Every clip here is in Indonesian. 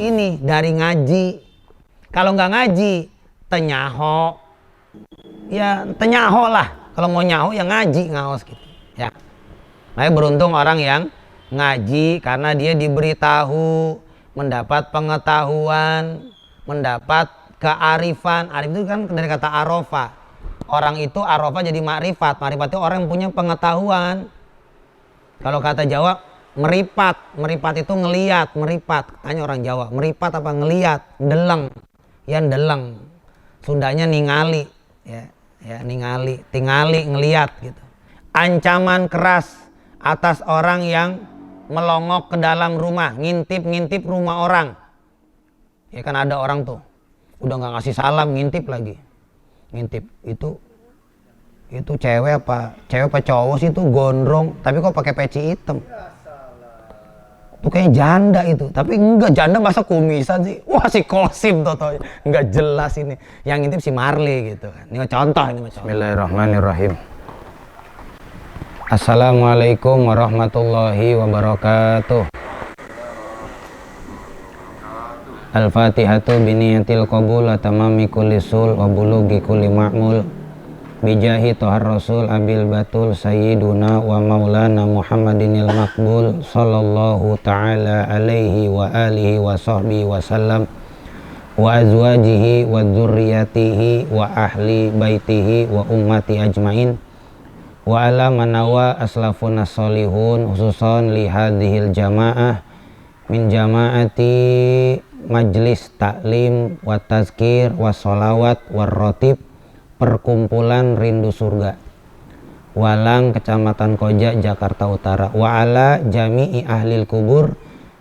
ini dari ngaji. Kalau nggak ngaji, tenyaho. Ya tenyaho lah. Kalau mau nyaho ya ngaji, ngaos gitu. Ya. Makanya beruntung orang yang ngaji karena dia diberitahu, mendapat pengetahuan, mendapat kearifan. Arif itu kan dari kata arofa. Orang itu arofa jadi makrifat. Makrifat itu orang yang punya pengetahuan. Kalau kata Jawa meripat. Meripat itu ngeliat. Meripat. Tanya orang Jawa. Meripat apa ngeliat? Deleng. Ya deleng. Sundanya ningali. Ya ningali. Tingali ngeliat gitu. Ancaman keras atas orang yang melongok ke dalam rumah. Ngintip rumah orang. Ya kan ada orang tuh. Udah gak ngasih salam ngintip lagi. Ngintip itu cewek apa cowok sih, itu gondrong tapi kok pakai peci hitam. Itu kayaknya janda itu, tapi enggak, janda masa kumisan sih. Wah si Kosim toto enggak jelas ini. Yang ngintip si Marley gitu kan. Ini contoh. Bismillahirrahmanirrahim. Assalamualaikum warahmatullahi wabarakatuh. Al-Fatihatu biniyatil qabul wa tamami kulli sul wa bulughi kulli ma'mul bijahi tohar rasul abil batul sayyiduna wa maulana muhammadinil makbul sallallahu ta'ala alaihi wa alihi wa sahbihi wa sallam wa azwajihi wa dzurriyyatihi wa ahli baitihi wa ummati ajmain wa ala manawa aslafuna sholihun khususan li hadhil jamaah min jamaati Majlis Taklim wa Tazkir wa Sholawat wa Rotib Perkumpulan Rindu Surga Walang, Kecamatan Koja, Jakarta Utara. Wa ala jami'i ahlil kubur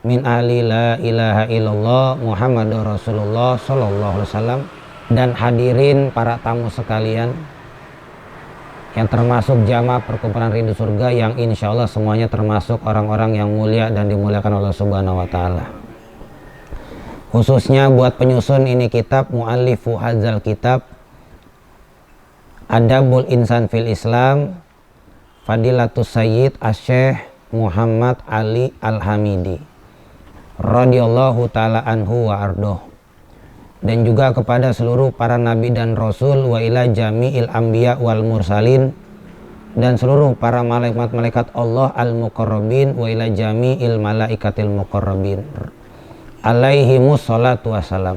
min ahli la ilaha illallah Muhammadur Rasulullah sallallahu alaihi wasallam. Dan hadirin para tamu sekalian yang termasuk jamaah Perkumpulan Rindu Surga, yang insya Allah semuanya termasuk orang-orang yang mulia dan dimuliakan Allah Subhanahu wa Ta'ala. Khususnya buat penyusun ini kitab, mu'allifu hadzal kitab Adabul Insan fil Islam, Fadilatus Sayyid Asy-Syaikh Muhammad Ali Al-Hamidi radhiyallahu ta'ala anhu wa ardoh. Dan juga kepada seluruh para nabi dan rasul, wa ila jami'il anbiya wal mursalin, dan seluruh para malaikat Allah al-muqarrabin, wa ila jami'il malaikatil muqarrabin alaihimus salatu wassalam,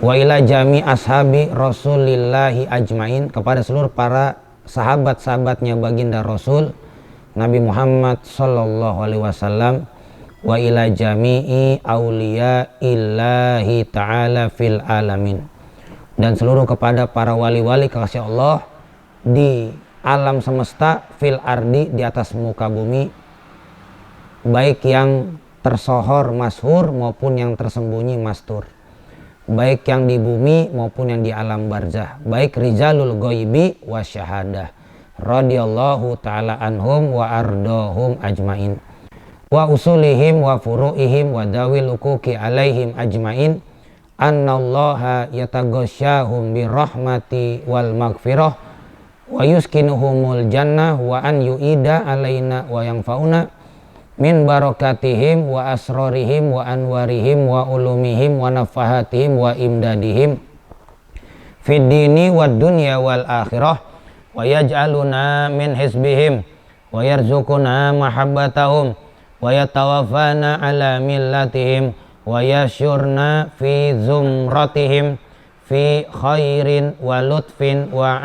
wa ila jami ashabi rasulillahi ajmain, kepada seluruh para sahabat-sahabatnya baginda Rasul Nabi Muhammad sallallahu alaihi wasallam, wa ila jami'i auliya illahi ta'ala fil alamin, dan seluruh kepada para wali-wali kekasih Allah di alam semesta, fil ardi, di atas muka bumi, baik yang tersohor masyhur maupun yang tersembunyi mastur, baik yang di bumi maupun yang di alam barzah, baik rijalul ghaibi wa syahadah radhiyallahu ta'ala anhum wa ardahum ajmain, wa usulihim wa furu'ihim wa dawil uquqi alaihim ajmain, annallaha yataghasyahum birahmati wal maghfirah wa yuskinuhumul jannah wa an yu'ida alaina wa yanfa'una min barakatihim wa asrarihim wa anwarihim wa ulumihim wa nafahatihim wa imdadihim fid dini wad dunya wal akhirah, wa yaj'aluna min hizbihim wa yarzuquna mahabbatahum wa yatawaffana ala millatihim wa yashurna fi zumratihim fi khairin wa lutfin wa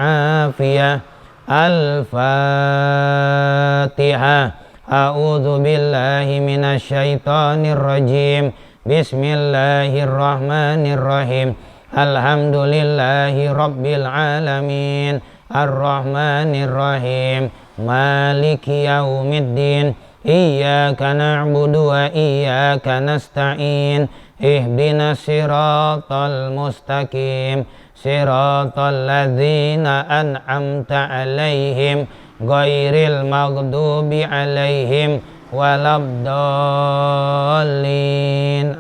afiyah. Al-Fatihah. A'udzu billahi minasy syaithanir rajim. Bismillahirrahmanirrahim. Alhamdulillahi rabbil alamin. Ar-Rahmanir-Rahim. Maliki yaumiddin. Iyyaka na'budu wa iyyaka nasta'in. Ihdinas siratal mustaqim. Siratal ladzina an'amta 'alaihim ghairil maghdubi 'alaihim waladdallin.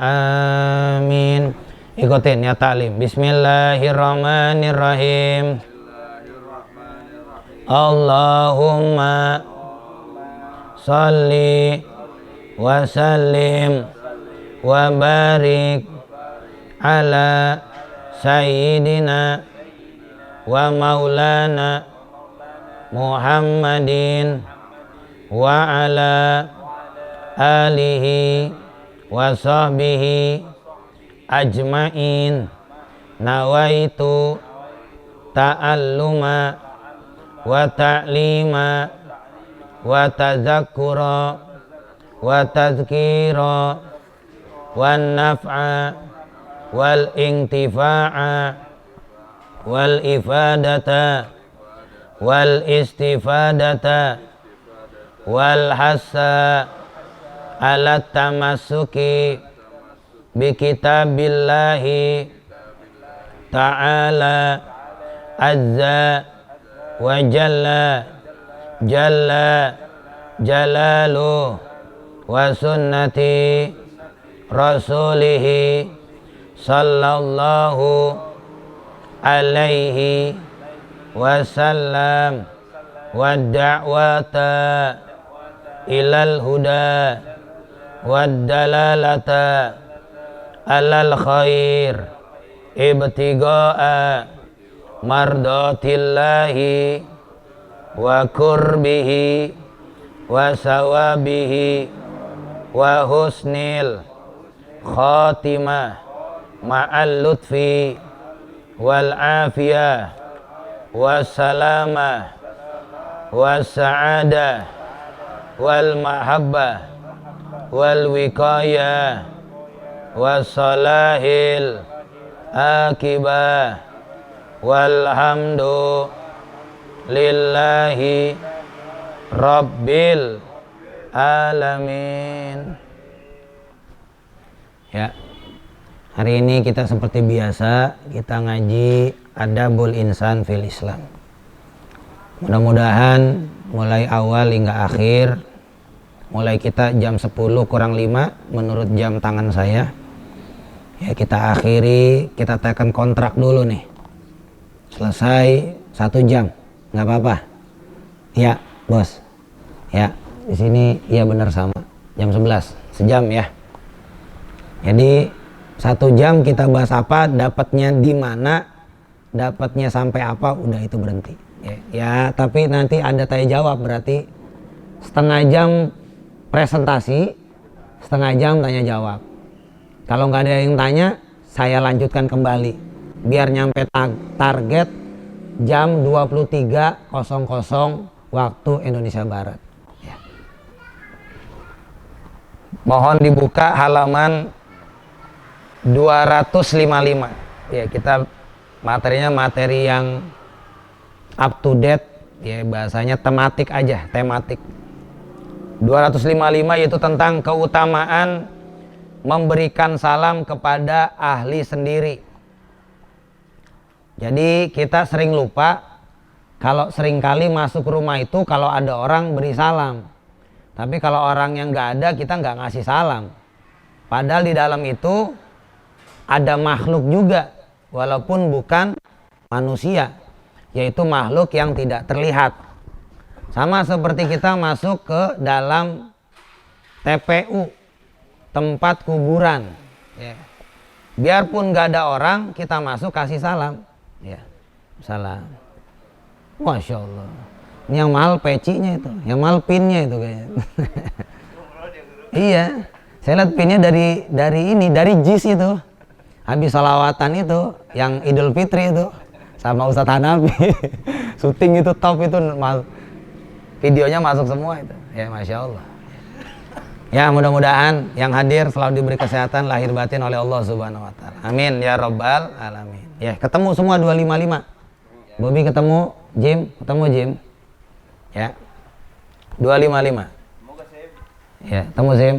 Amin. Ikutin ya taklim. Bismillahirrahmanirrahim. Allahumma salli wa sallim wa barik ala sayyidina wa maulana Muhammadin wa ala alihi wa sahbihi ajmain. Nawaitu ta'alluma wa ta'lima wa tazakkura wa tazkira wa naf'a wal intifa'a wal ifadata wal istifadata wal hassa ala tamassuki bi kitabillahi ta'ala azza wa jalla jalaluh wa sunnati rasulihi sallallahu alaihi wasallam wa da'wata ilal huda wa dalalata alal khair ibtiga'a mardatillahi wa kurbihi wa sawabihi wa husnil khatimah ma'al lutfi wal afiyah wa salamah wa sa'adah wal mahabbah wal wiqayah wa salahil akibah walhamdu lillahi rabbil alamin. Ya, hari ini kita seperti biasa kita ngaji adabul insan fil Islam. Mudah-mudahan mulai awal hingga akhir, mulai kita jam 10 kurang 5 menurut jam tangan saya, ya kita akhiri, kita tekan kontrak dulu nih, selesai 1 jam nggak apa-apa ya bos ya, di sini ya benar sama jam 11 sejam ya. Jadi 1 jam kita bahas apa, dapatnya di mana, dapatnya sampai apa, udah itu berhenti ya. Tapi nanti ada tanya jawab, berarti setengah jam presentasi, setengah jam tanya jawab. Kalau nggak ada yang tanya, saya lanjutkan kembali biar nyampe target jam 23.00 waktu Indonesia Barat ya. Mohon dibuka halaman 255 ya, kita materinya materi yang up to date ya, bahasanya tematik aja, tematik. 255 yaitu tentang keutamaan memberikan salam kepada ahli sendiri. Jadi kita sering lupa kalau seringkali masuk rumah itu kalau ada orang beri salam, tapi kalau orang yang nggak ada kita nggak ngasih salam. Padahal di dalam itu ada makhluk juga, walaupun bukan manusia, yaitu makhluk yang tidak terlihat. Sama seperti kita masuk ke dalam TPU, tempat kuburan ya. Biarpun gak ada orang, kita masuk kasih salam ya. Salam. Masya Allah, ini yang mahal pecinya itu, yang mahal pinnya itu kayaknya. Iya, saya lihat pinnya dari JIS itu. Habis salawatan itu, yang Idul Fitri itu, sama Ustadz Hanafi, syuting itu top itu, videonya masuk semua itu, ya Masya Allah. Ya mudah-mudahan yang hadir selalu diberi kesehatan lahir batin oleh Allah Subhanahu Wa Taala. Amin ya Rabbal Alamin. Ya ketemu semua 255. Bobby ketemu, Jim ketemu Jim. Ya 255. Ya ketemu Jim.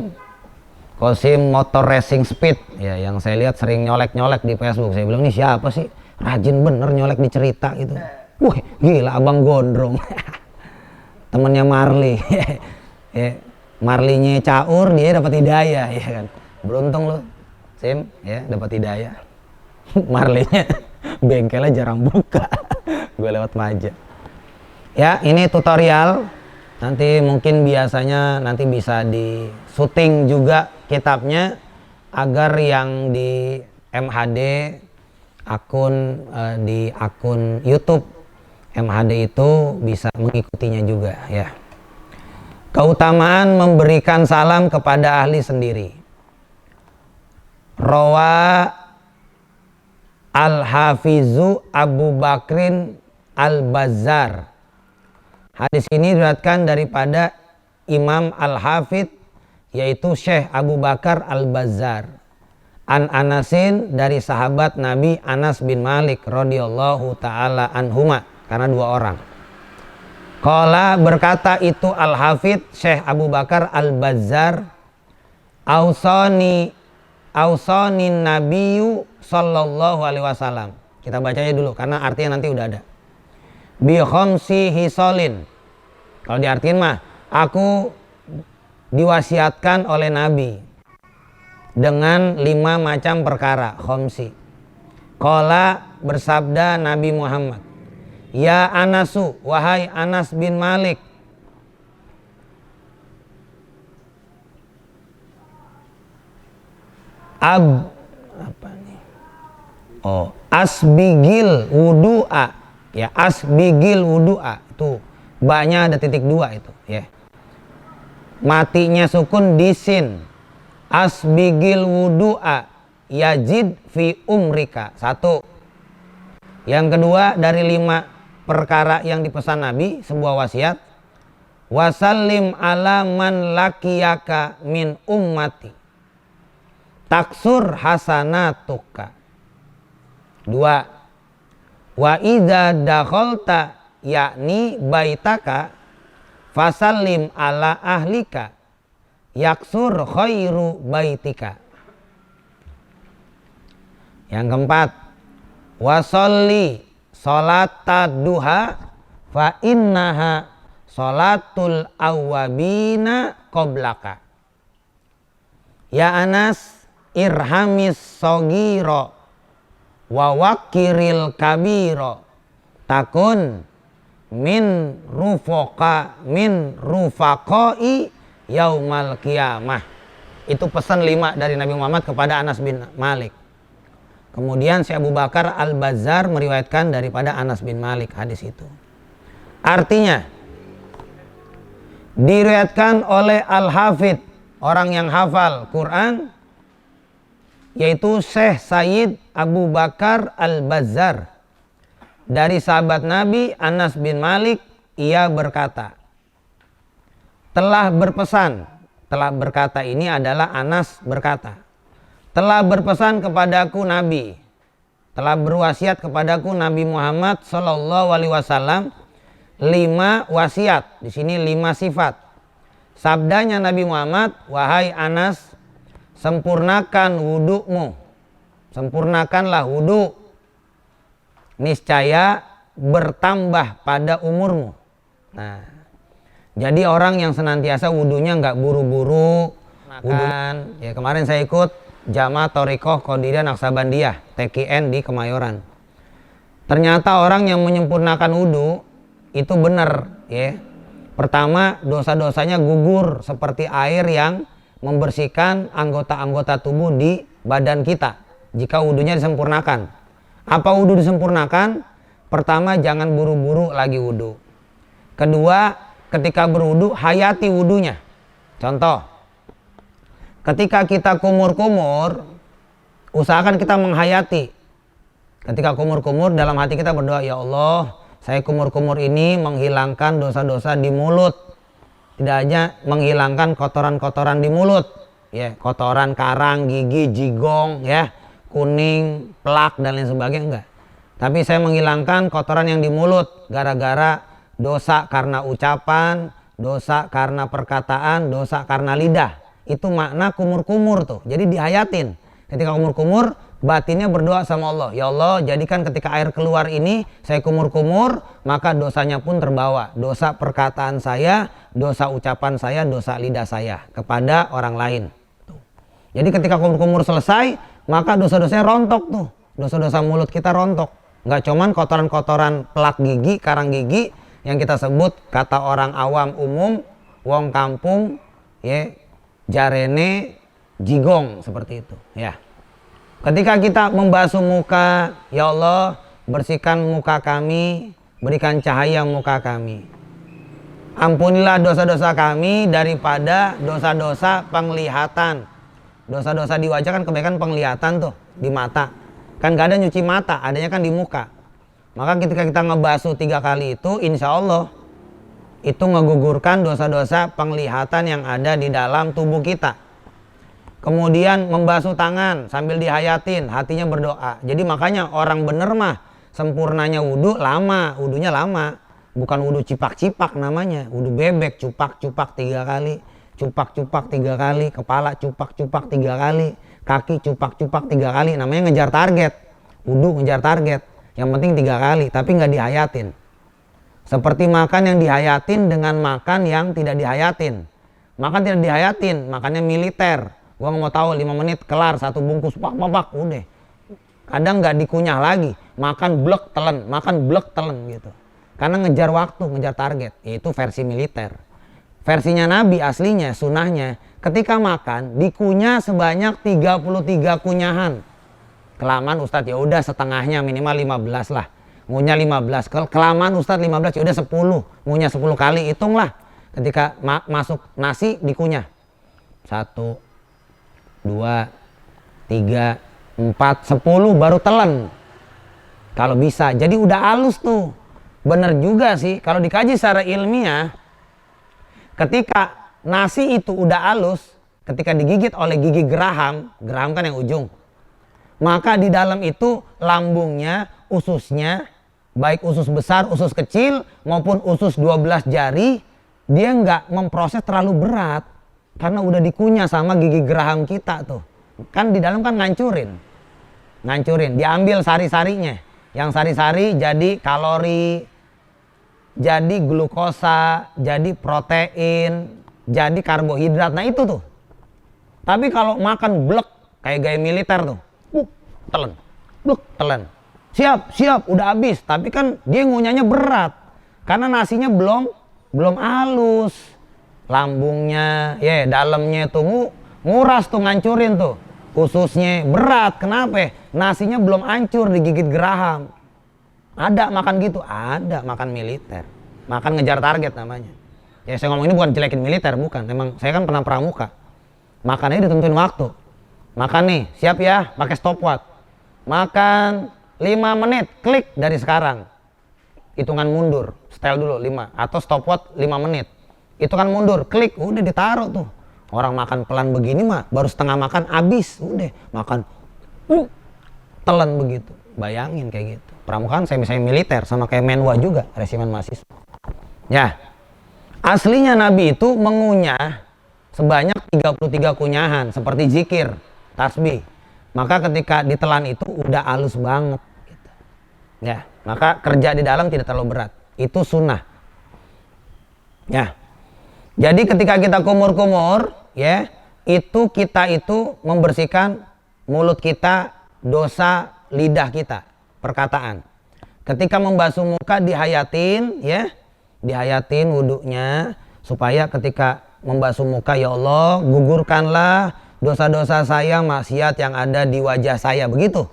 Kosim Motor Racing Speed ya, yang saya lihat sering nyolek-nyolek di Facebook. Saya bilang, ini siapa sih, rajin bener nyolek di cerita gitu. Wih gila, abang gondrong. Temennya Marley. Ya, Marlinya caur, dia dapat hidayah ya kan. Beruntung lo Sim ya, dapat hidayah. Marlinya bengkelnya jarang buka. Gue lewat Maja. Ya ini tutorial. Nanti mungkin biasanya nanti bisa di syuting juga kitabnya, agar yang di MHD di akun YouTube MHD itu bisa mengikutinya juga ya. Keutamaan memberikan salam kepada ahli sendiri. Rawa Al-Hafizu Abu Bakrin Al-Bazzar. Hadis ini diriwayatkan daripada Imam Al-Hafidh yaitu Syekh Abu Bakar Al-Bazzar. An Anasin, dari sahabat Nabi Anas bin Malik radhiyallahu taala anhuma, karena dua orang. Qala, berkata itu Al-Hafidh Syekh Abu Bakar Al-Bazzar, Ausani Nabiyyu sallallahu alaihi wasallam. Kita bacanya dulu karena artinya nanti udah ada. Bi khamsi hisolin. Kalau diartiin mah, aku diwasiatkan oleh Nabi dengan 5 macam perkara, khamsi. Qala, bersabda Nabi Muhammad, ya Anasu, wahai Anas bin Malik, asbigil wudu'a, ya, asbigil wudu'a, itu ba-nya ada titik 2 itu ya, matinya sukun di sin. Asbigil wudu'a yajid fi umrika, 1. Yang kedua, dari 5 perkara yang dipesan Nabi, sebuah wasiat, wasallim ala man lakiyaka min ummati taksur hasanatuka. 2. Wa idza dakhalta, yakni baitaka, fasallim ala ahlika yaksur khairu baitika. Yang keempat, wasolli sholata duha fa innaha sholatul awwabina qoblaka. Ya Anas, irhamis sogiro wa wakiril kabiro takun min rufaqai yaumal qiyamah. Itu pesan 5 dari Nabi Muhammad kepada Anas bin Malik. Kemudian si Abu Bakar Al-Bazzar meriwayatkan daripada Anas bin Malik hadis itu. Artinya diriwayatkan oleh Al-Hafidh, orang yang hafal Quran, yaitu Syekh Sayyid Abu Bakar Al-Bazzar, dari sahabat Nabi Anas bin Malik, ia berkata, telah berkata ini adalah Anas berkata, telah berpesan kepadaku Nabi, telah berwasiat kepadaku Nabi Muhammad sallallahu alaihi wasallam 5 wasiat, di sini 5 sifat. Sabdanya Nabi Muhammad, wahai Anas, sempurnakan wudukmu, sempurnakanlah wuduk, niscaya bertambah pada umurmu. Nah, jadi orang yang senantiasa wudunya nggak buru-buru, wuduan. Ya, kemarin saya ikut Jamaah Thariqah Qadiriyah Naqsabandiyah TKN di Kemayoran. Ternyata orang yang menyempurnakan wudu itu benar, ya. Pertama, dosa-dosanya gugur seperti air yang membersihkan anggota-anggota tubuh di badan kita jika wudunya disempurnakan. Apa wudu disempurnakan? Pertama, jangan buru-buru lagi wudu. Kedua, ketika berwudu hayati wudunya. Contoh, ketika kita kumur-kumur, usahakan kita menghayati. Ketika kumur-kumur, dalam hati kita berdoa, ya Allah, saya kumur-kumur ini menghilangkan dosa-dosa di mulut. Tidak hanya menghilangkan kotoran-kotoran di mulut, ya, kotoran karang, gigi, jigong, ya, kuning, plak dan lain sebagainya, enggak. Tapi saya menghilangkan kotoran yang di mulut gara-gara dosa karena ucapan, dosa karena perkataan, dosa karena lidah. Itu makna kumur-kumur tuh. Jadi dihayatin. Ketika kumur-kumur, batinnya berdoa sama Allah, ya Allah, jadikan ketika air keluar ini saya kumur-kumur, maka dosanya pun terbawa. Dosa perkataan saya, dosa ucapan saya, dosa lidah saya kepada orang lain. Jadi ketika kumur-kumur selesai, maka dosa-dosanya rontok tuh. Dosa-dosa mulut kita rontok. Nggak cuman kotoran-kotoran pelak gigi, karang gigi, yang kita sebut kata orang awam umum, wong kampung, ya, jarene, jigong seperti itu ya. Ketika kita membasuh muka, ya Allah bersihkan muka kami, berikan cahaya muka kami. Ampunilah dosa-dosa kami daripada dosa-dosa penglihatan. Dosa-dosa di wajah kan kebanyakan penglihatan tuh, di mata. Kan gak ada nyuci mata, adanya kan di muka. Maka ketika kita ngebasuh 3 kali itu, insya Allah itu ngegugurkan dosa-dosa penglihatan yang ada di dalam tubuh kita. Kemudian membasuh tangan sambil dihayatin, hatinya berdoa. Jadi makanya orang bener mah sempurnanya wudhu lama, wudhunya lama. Bukan wudhu cipak-cipak namanya, wudhu bebek, cupak-cupak 3 kali, cupak-cupak 3 kali, kepala cupak-cupak 3 kali, kaki cupak-cupak 3 kali. Namanya ngejar target, wudhu ngejar target. Yang penting 3 kali, tapi nggak dihayatin. Seperti makan yang dihayatin dengan makan yang tidak dihayatin. Makan tidak dihayatin, makannya militer. Gua nggak mau tahu 5 menit kelar 1 bungkus pak udah. Kadang nggak dikunyah lagi, makan blek telen, makan blek telen gitu. Karena ngejar waktu, ngejar target. Itu versi militer. Versinya Nabi aslinya, sunahnya, ketika makan dikunyah sebanyak 33 kunyahan. Kelamaan Ustadz, ya udah setengahnya, minimal 15 lah. Ngunyah 15, kelamaan Ustadz 15, ya udah 10. Ngunyah 10 kali, hitunglah. Ketika masuk nasi dikunyah. 1, 2, 3, 4, 10 baru telan. Kalau bisa, jadi udah halus tuh. Bener juga sih, kalau dikaji secara ilmiah, ketika nasi itu udah halus, ketika digigit oleh gigi geraham kan yang ujung, maka di dalam itu lambungnya, ususnya, baik usus besar, usus kecil, maupun usus 12 jari, dia nggak memproses terlalu berat. Karena udah dikunyah sama gigi geraham kita tuh. Kan di dalam kan ngancurin, diambil sari-sarinya. Yang sari-sari jadi kalori, jadi glukosa, jadi protein, jadi karbohidrat. Nah itu tuh. Tapi kalau makan blek kayak gaya militer tuh, telan, blek telan. Siap, udah habis. Tapi kan dia ngunyahnya berat. Karena nasinya belum halus. Lambungnya, dalamnya tuh nguras tuh, ngancurin tuh. Ususnya berat, kenapa? Nasinya belum hancur digigit geraham. Ada makan gitu? Ada makan militer. Makan ngejar target namanya. Ya saya ngomong ini bukan jelekin militer, bukan. Emang saya kan pernah pramuka. Makannya ditentuin waktu. Makan nih, siap ya, pakai stopwatch. Makan 5 menit, klik dari sekarang. Hitungan mundur, setel dulu 5. Atau stopwatch 5 menit. Itu kan mundur, klik, udah ditaruh tuh. Orang makan pelan begini mah baru setengah makan habis, udah makan telan begitu. Bayangin kayak gitu. Pramukaan saya misalnya militer sama kayak menwa juga, resimen mahasiswa. Ya. Aslinya Nabi itu mengunyah sebanyak 33 kunyahan seperti zikir, tasbih. Maka ketika ditelan itu udah halus banget gitu. Ya, maka kerja di dalam tidak terlalu berat. Itu sunnah. Ya. Jadi ketika kita kumur-kumur, ya, kita itu membersihkan mulut kita, dosa lidah kita, perkataan. Ketika membasuh muka dihayatin, ya, dihayatin wudhunya supaya ketika membasuh muka, ya Allah, gugurkanlah dosa-dosa saya, maksiat yang ada di wajah saya, begitu.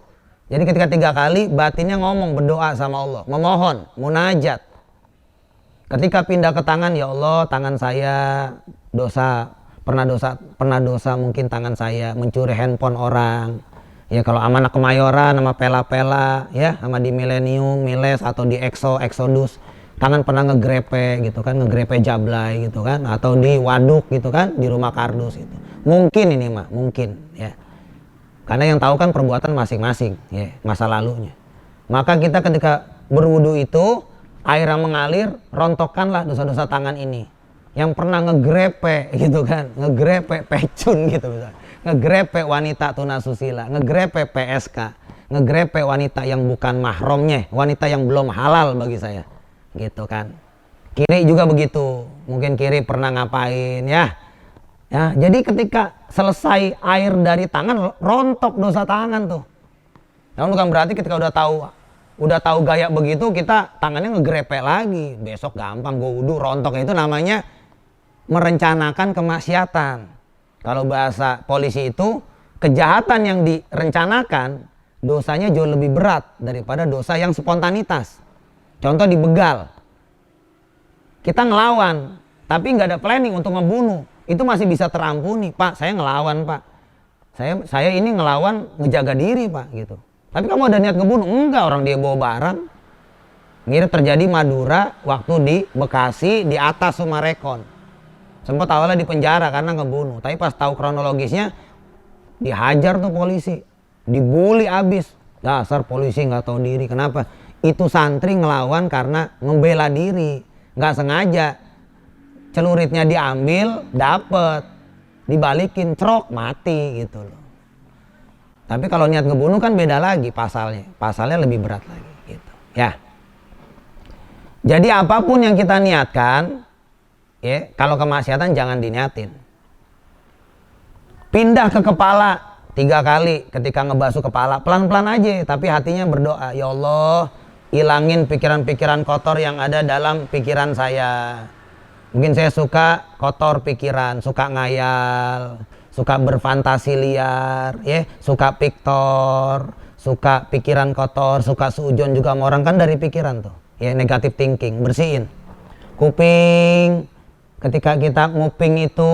Jadi ketika 3 kali batinnya ngomong, berdoa sama Allah, memohon, munajat. Ketika pindah ke tangan, ya Allah, tangan saya pernah dosa mungkin tangan saya mencuri handphone orang. Ya kalau amanah Kemayoran sama pela-pela, ya, sama di Millennium, Miles atau di Exodus, tangan pernah ngegrepe gitu kan, ngegrepe Jablay gitu kan, atau di waduk gitu kan, di rumah kardus itu. Mungkin ini mah, mungkin ya. Karena yang tahu kan perbuatan masing-masing, ya, masa lalunya. Maka kita ketika berwudu itu air yang mengalir, rontokkanlah dosa-dosa tangan ini. Yang pernah ngegrepe gitu kan, ngegrepe pecun gitu misalnya. Ngegrepe wanita tunasusila, ngegrepe PSK, ngegrepe wanita yang bukan mahramnya, wanita yang belum halal bagi saya. Gitu kan. Kiri juga begitu. Mungkin kiri pernah ngapain ya. Ya, jadi ketika selesai air dari tangan, rontok dosa tangan tuh. Namun bukan berarti ketika udah tahu gaya begitu kita tangannya ngegrepe lagi. Besok gampang gue wudu, rontoknya itu namanya merencanakan kemaksiatan. Kalau bahasa polisi itu, kejahatan yang direncanakan dosanya jauh lebih berat daripada dosa yang spontanitas. Contoh di begal, kita ngelawan tapi nggak ada planning untuk ngebunuh, itu masih bisa terampuni. Pak, saya ngelawan pak, saya ini ngelawan ngejaga diri pak gitu. Tapi kamu ada niat ngebunuh? Enggak, orang dia bawa barang. Mirip terjadi Madura waktu di Bekasi di atas Sumarekon. Sempat awalnya di penjara karena ngebunuh, tapi pas tahu kronologisnya dihajar tuh polisi, dibully abis. Dasar polisi nggak tahu diri. Kenapa? Itu santri ngelawan karena ngebela diri, nggak sengaja. Celuritnya diambil, dapet, dibalikin, crok, mati gitu loh. Tapi kalau niat ngebunuh kan beda lagi pasalnya lebih berat lagi gitu. Ya. Jadi apapun yang kita niatkan, ya, kalau kemaksiatan jangan diniatin. Pindah ke kepala 3 kali ketika ngebasuh kepala, pelan-pelan aja, tapi hatinya berdoa, ya Allah, ilangin pikiran-pikiran kotor yang ada dalam pikiran saya. Mungkin saya suka kotor pikiran, suka ngayal, suka berfantasi liar, ya, suka piktor, suka pikiran kotor, suka suujon juga sama orang, kan dari pikiran tuh. Ya, negative thinking, bersihin. Kuping, ketika kita nguping itu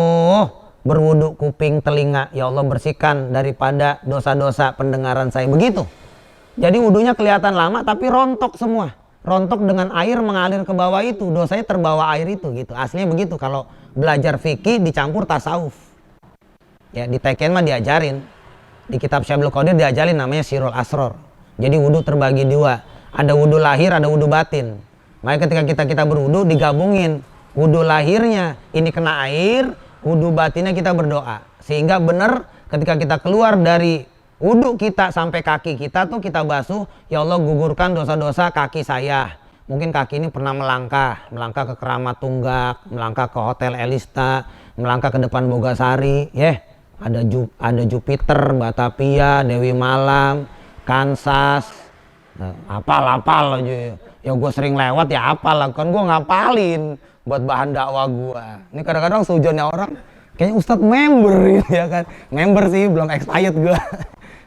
berwudu kuping telinga, ya Allah bersihkan daripada dosa-dosa pendengaran saya, begitu. Jadi wudunya kelihatan lama tapi rontok semua, rontok dengan air mengalir ke bawah, itu dosanya terbawa air itu gitu. Aslinya begitu kalau belajar fikih dicampur tasawuf. Ya, di Teken mah diajarin, di kitab Syaibul Qadir diajarin, namanya Sirul Asror. Jadi wudu terbagi 2. Ada wudu lahir, ada wudu batin. Makanya ketika kita berwudu digabungin. Wudu lahirnya ini kena air, wudu batinnya kita berdoa. Sehingga benar ketika kita keluar dari wudu kita sampai kaki kita tuh kita basuh, ya Allah gugurkan dosa-dosa kaki saya. Mungkin kaki ini pernah melangkah ke Keramat Tunggak, melangkah ke Hotel Elista, melangkah ke depan Bogasari, ya. Ada Jupiter, Batavia, Dewi Malam, Kansas. Apal aja ya, gue sering lewat ya apal lah, kan gue ngapalin buat bahan dakwah gue. Ini kadang-kadang seujonnya orang kayaknya Ustadz member gitu ya kan, member sih belum expired gue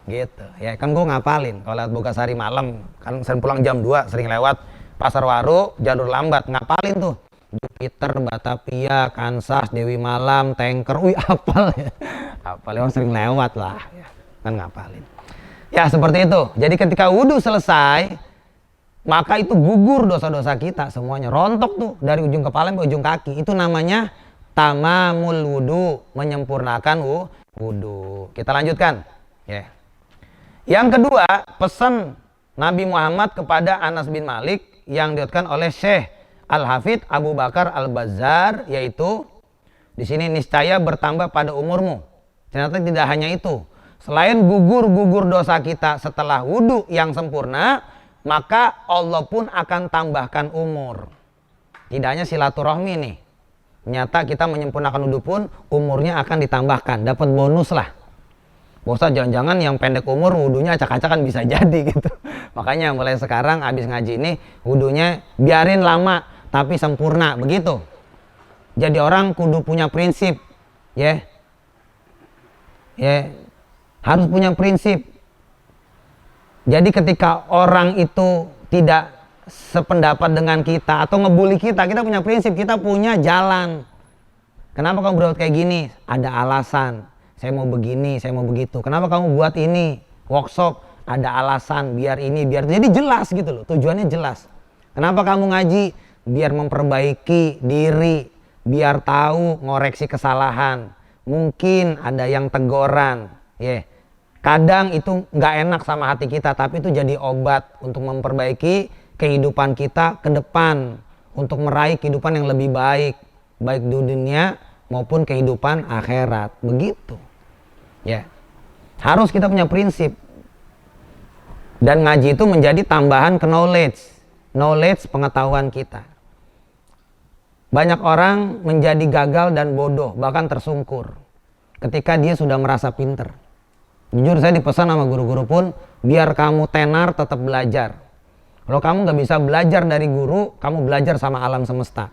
gitu ya kan, gue ngapalin. Kalau lewat Bogasari malam kan sering pulang jam 2, sering lewat Pasar Waru jalur lambat, ngapalin tuh Jupiter, Batavia, Kansas, Dewi Malam, Tanker, apal ya, apal ya, sering lewat lah ya kan, ngapalin. Ya seperti itu. Jadi ketika wudhu selesai, maka itu gugur dosa-dosa kita semuanya. Rontok tuh dari ujung kepala sampai ujung kaki. Itu namanya tamamul wudhu, menyempurnakan wudhu. Kita lanjutkan. Ya. Yang kedua, pesan Nabi Muhammad kepada Anas bin Malik yang diriwayatkan oleh Syekh Al-Hafidz Abu Bakar Al-Bazzar, yaitu di sini niscaya bertambah pada umurmu. Ternyata tidak hanya itu. Selain gugur dosa kita setelah wudhu yang sempurna, maka Allah pun akan tambahkan umur. Tidak hanya silaturahmi nih, ternyata kita menyempurnakan wudhu pun umurnya akan ditambahkan, dapat bonus lah. Bosan jangan-jangan yang pendek umur wudhunya acak-acakan, bisa jadi gitu. Makanya mulai sekarang abis ngaji ini wudhunya biarin lama tapi sempurna, begitu. Jadi orang kudu punya prinsip, ya. Harus punya prinsip. Jadi ketika orang itu tidak sependapat dengan kita atau ngebully kita punya prinsip, kita punya jalan. Kenapa kamu berbuat kayak gini? Ada alasan. Saya mau begini, saya mau begitu. Kenapa kamu buat ini? Workshop, ada alasan, biar ini, biar itu. Jadi jelas gitu loh, tujuannya jelas. Kenapa kamu ngaji? Biar memperbaiki diri, biar tahu ngoreksi kesalahan. Mungkin ada yang teguran, ya. Kadang itu nggak enak sama hati kita, tapi itu jadi obat untuk memperbaiki kehidupan kita ke depan, untuk meraih kehidupan yang lebih baik, baik di dunia maupun kehidupan akhirat, begitu. Ya, harus kita punya prinsip. Dan ngaji itu menjadi tambahan ke knowledge pengetahuan kita. Banyak orang menjadi gagal dan bodoh, bahkan tersungkur ketika dia sudah merasa pinter. Jujur saya dipesan sama guru-guru pun, biar kamu tenar tetap belajar. Kalau kamu nggak bisa belajar dari guru, kamu belajar sama alam semesta.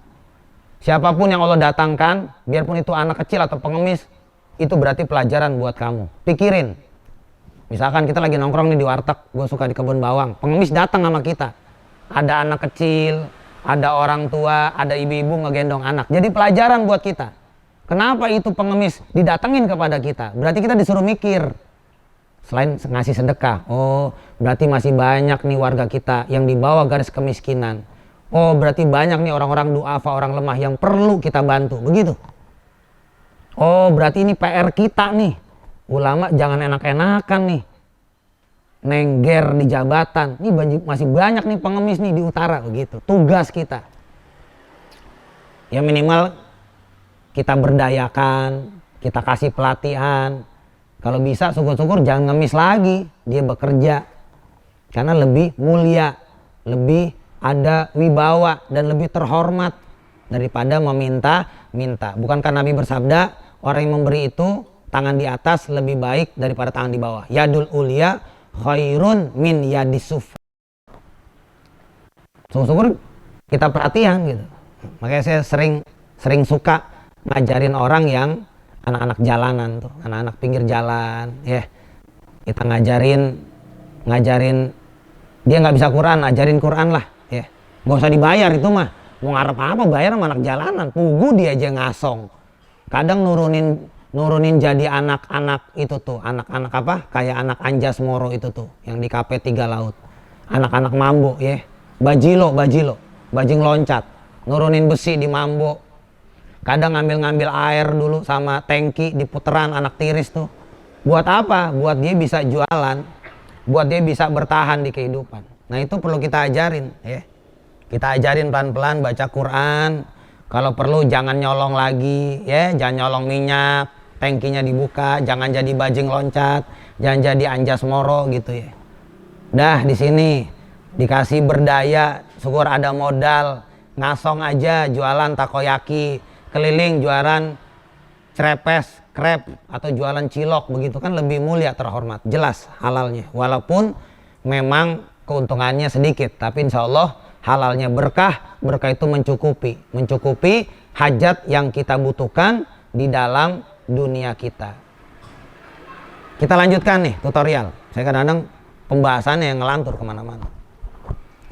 Siapapun yang Allah datangkan, biarpun itu anak kecil atau pengemis, itu berarti pelajaran buat kamu. Pikirin, misalkan kita lagi nongkrong nih di warteg, gue suka di kebun bawang, pengemis datang sama kita, ada anak kecil, ada orang tua, ada ibu-ibu ngegendong anak, jadi pelajaran buat kita. Kenapa itu pengemis didatengin kepada kita? Berarti kita disuruh mikir. Selain ngasih sedekah, oh berarti masih banyak nih warga kita yang di bawah garis kemiskinan. Oh berarti banyak nih orang-orang duafa, orang lemah yang perlu kita bantu, begitu. Oh berarti ini PR kita nih, ulama jangan enak-enakan nih, nengger di jabatan. Ini masih banyak nih pengemis nih di utara, begitu. Tugas kita. Ya minimal kita berdayakan, kita kasih pelatihan. Kalau bisa syukur-syukur jangan ngemis lagi, dia bekerja. Karena lebih mulia, lebih ada wibawa dan lebih terhormat daripada meminta-minta. Bukankah Nabi bersabda, orang yang memberi itu tangan di atas lebih baik daripada tangan di bawah. Yadul ulia khairun min yadisuf. Syukur-syukur kita perhatian gitu. Makanya saya sering suka ngajarin orang yang anak-anak jalanan tuh, anak-anak pinggir jalan, ya. Kita ngajarin dia nggak bisa Quran, ajarin Quran lah, ya. Nggak usah dibayar itu mah. Mau ngarep apa bayar sama anak jalanan, pugu dia aja ngasong. Kadang nurunin jadi anak-anak itu tuh, anak-anak apa? Kayak anak Anjas Moro itu tuh, yang di KP 3 Laut. Anak-anak mambo, ya. Bajing loncat, nurunin besi di mambo. Kadang ngambil air dulu sama tangki di puteran anak tiris tuh. Buat apa? Buat dia bisa jualan, buat dia bisa bertahan di kehidupan. Nah itu perlu kita ajarin, ya. Kita ajarin pelan-pelan baca Quran. Kalau perlu jangan nyolong lagi, ya. Jangan nyolong minyak, tangkinya dibuka. Jangan jadi bajing loncat, jangan jadi Anjas Moro gitu ya. Dah di sini dikasih berdaya, syukur ada modal, ngasong aja jualan takoyaki. Keliling jualan crepes, krep, atau jualan cilok, begitu kan lebih mulia, terhormat, jelas halalnya. Walaupun memang keuntungannya sedikit, tapi insya Allah halalnya berkah itu mencukupi hajat yang kita butuhkan di dalam dunia kita. Kita lanjutkan nih tutorial. Saya kadang-kadang pembahasannya yang ngelantur kemana-mana.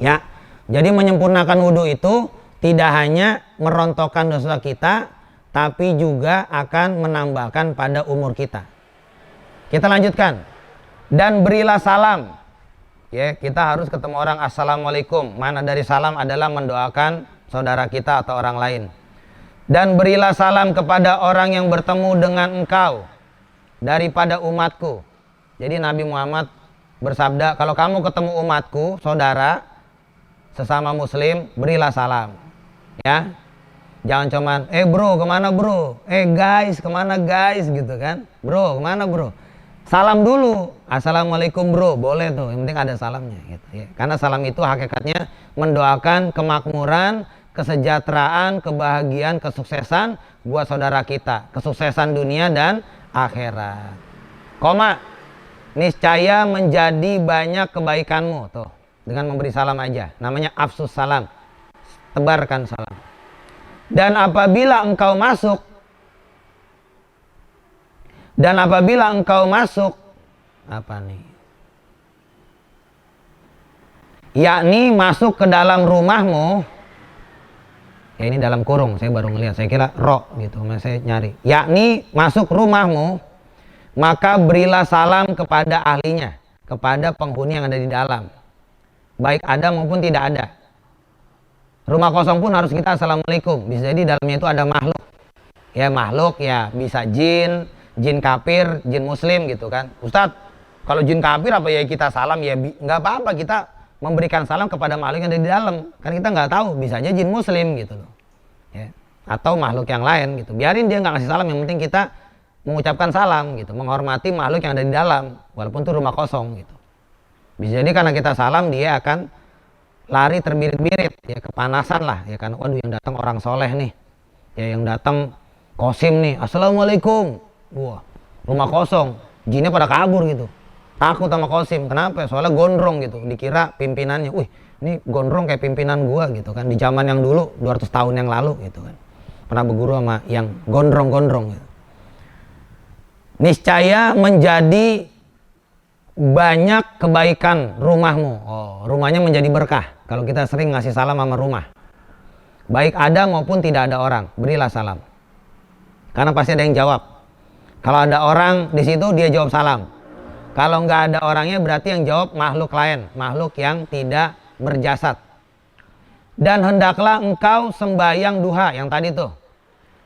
Ya, jadi menyempurnakan wudhu itu tidak hanya merontokkan dosa kita, tapi juga akan menambahkan pada umur kita. Kita lanjutkan. Dan berilah salam. Ya, kita harus ketemu orang, assalamualaikum. Mana dari salam adalah mendoakan saudara kita atau orang lain. Dan berilah salam kepada orang yang bertemu dengan engkau daripada umatku. Jadi Nabi Muhammad bersabda, kalau kamu ketemu umatku, saudara, sesama muslim, berilah salam. Ya, jangan cuman bro kemana bro, guys kemana guys gitu kan, bro kemana bro, salam dulu, assalamualaikum bro, boleh tuh, yang penting ada salamnya gitu ya. Karena salam itu hakikatnya mendoakan kemakmuran, kesejahteraan, kebahagiaan, kesuksesan buat saudara kita, kesuksesan dunia dan akhirat. Koma, niscaya menjadi banyak kebaikanmu tuh dengan memberi salam aja, namanya afsus salam. Tebarkan salam. Dan apabila engkau masuk apa nih? Yakni masuk ke dalam rumahmu. Ya ini dalam kurung, saya baru ngelihat. Saya kira ro gitu, saya nyari. Yakni masuk rumahmu, maka berilah salam kepada ahlinya, kepada penghuni yang ada di dalam. Baik ada maupun tidak ada. Rumah kosong pun harus kita assalamualaikum. Bisa jadi dalamnya itu ada makhluk. Ya makhluk ya bisa jin kafir, jin muslim gitu kan. Ustadz, kalau jin kafir apa ya kita salam ya nggak apa-apa, kita memberikan salam kepada makhluk yang ada di dalam. Kan kita nggak tahu, bisa aja jin muslim gitu loh. Ya. Atau makhluk yang lain gitu. Biarin dia nggak ngasih salam, yang penting kita mengucapkan salam gitu, menghormati makhluk yang ada di dalam walaupun itu rumah kosong gitu. Bisa jadi karena kita salam dia akan lari terbirit-birit, ya kepanasan lah, ya kan. Waduh yang datang orang soleh nih, ya yang datang kosim nih, assalamualaikum. Wah rumah kosong, jinnya pada kabur gitu, takut sama kosim. Kenapa? Soalnya gondrong gitu, dikira pimpinannya. Wih ini gondrong kayak pimpinan gua gitu kan, di zaman yang dulu 200 tahun yang lalu gitu kan, pernah berguru sama yang gondrong gitu. niscaya menjadi banyak kebaikan rumahmu. Oh, rumahnya menjadi berkah kalau kita sering ngasih salam sama rumah. Baik ada maupun tidak ada orang, berilah salam. Karena pasti ada yang jawab. Kalau ada orang di situ, dia jawab salam. Kalau nggak ada orangnya, berarti yang jawab makhluk lain, makhluk yang tidak berjasad. Dan hendaklah engkau sembahyang duha, yang tadi tuh.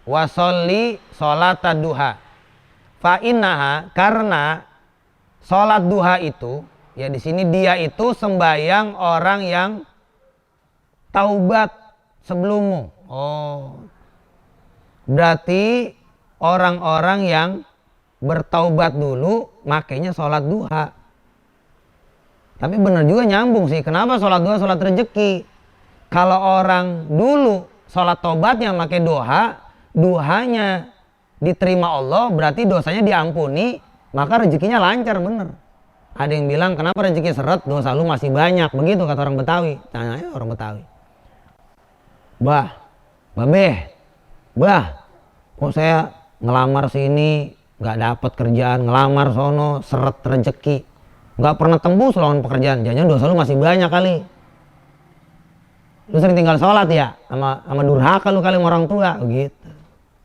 Wasolli sholata duha. Fa innaha, karena sholat duha itu, ya di sini dia itu sembahyang orang yang taubat sebelummu. Oh, berarti orang-orang yang bertaubat dulu makanya sholat duha. Tapi benar juga nyambung sih. Kenapa sholat duha sholat rezeki? Kalau orang dulu sholat taubatnya pakai duha, duhanya diterima Allah, berarti dosanya diampuni, maka rezekinya lancar, bener. Ada yang bilang, kenapa rezeki seret, dosa lu masih banyak. Begitu kata orang Betawi. Tanya orang Betawi. Bah, kok saya ngelamar sini nggak dapat kerjaan, ngelamar sono seret rezeki, nggak pernah tembus lawan pekerjaan. Jangan dosa lu masih banyak kali. Lu sering tinggal sholat ya, sama durhaka lu kali sama orang tua, gitu.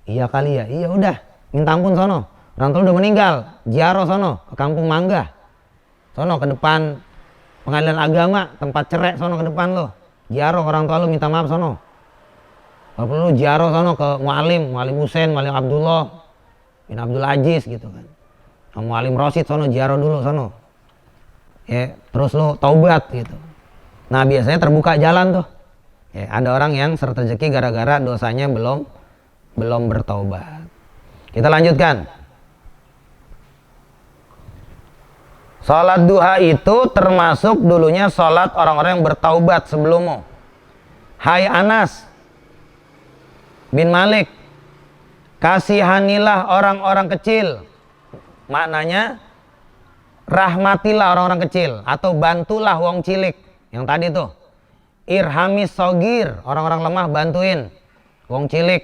Iya kali ya, iya udah, minta ampun sono. Orang tua udah meninggal, ziarah sono ke Kampung Mangga, sono ke depan pengadilan agama, tempat cerai sono ke depan lo. Ziarah orang tua lu, minta maaf sono. Kalau perlu ziarah sono ke Mualim Husain, Mualim Abdullah bin Abdul Aziz gitu kan. Mualim Rosid sono ziarah dulu sono. Ya, terus lo taubat gitu. Nah, biasanya terbuka jalan tuh. Ya, ada orang yang seret rezeki gara-gara dosanya belum bertaubat. Kita lanjutkan. Salat duha itu termasuk dulunya salat orang-orang yang bertaubat sebelummu. Hai Anas bin Malik, kasihanilah orang-orang kecil. Maknanya rahmatilah orang-orang kecil atau bantulah wong cilik. Yang tadi tuh, irhamis sogir, orang-orang lemah bantuin. Wong cilik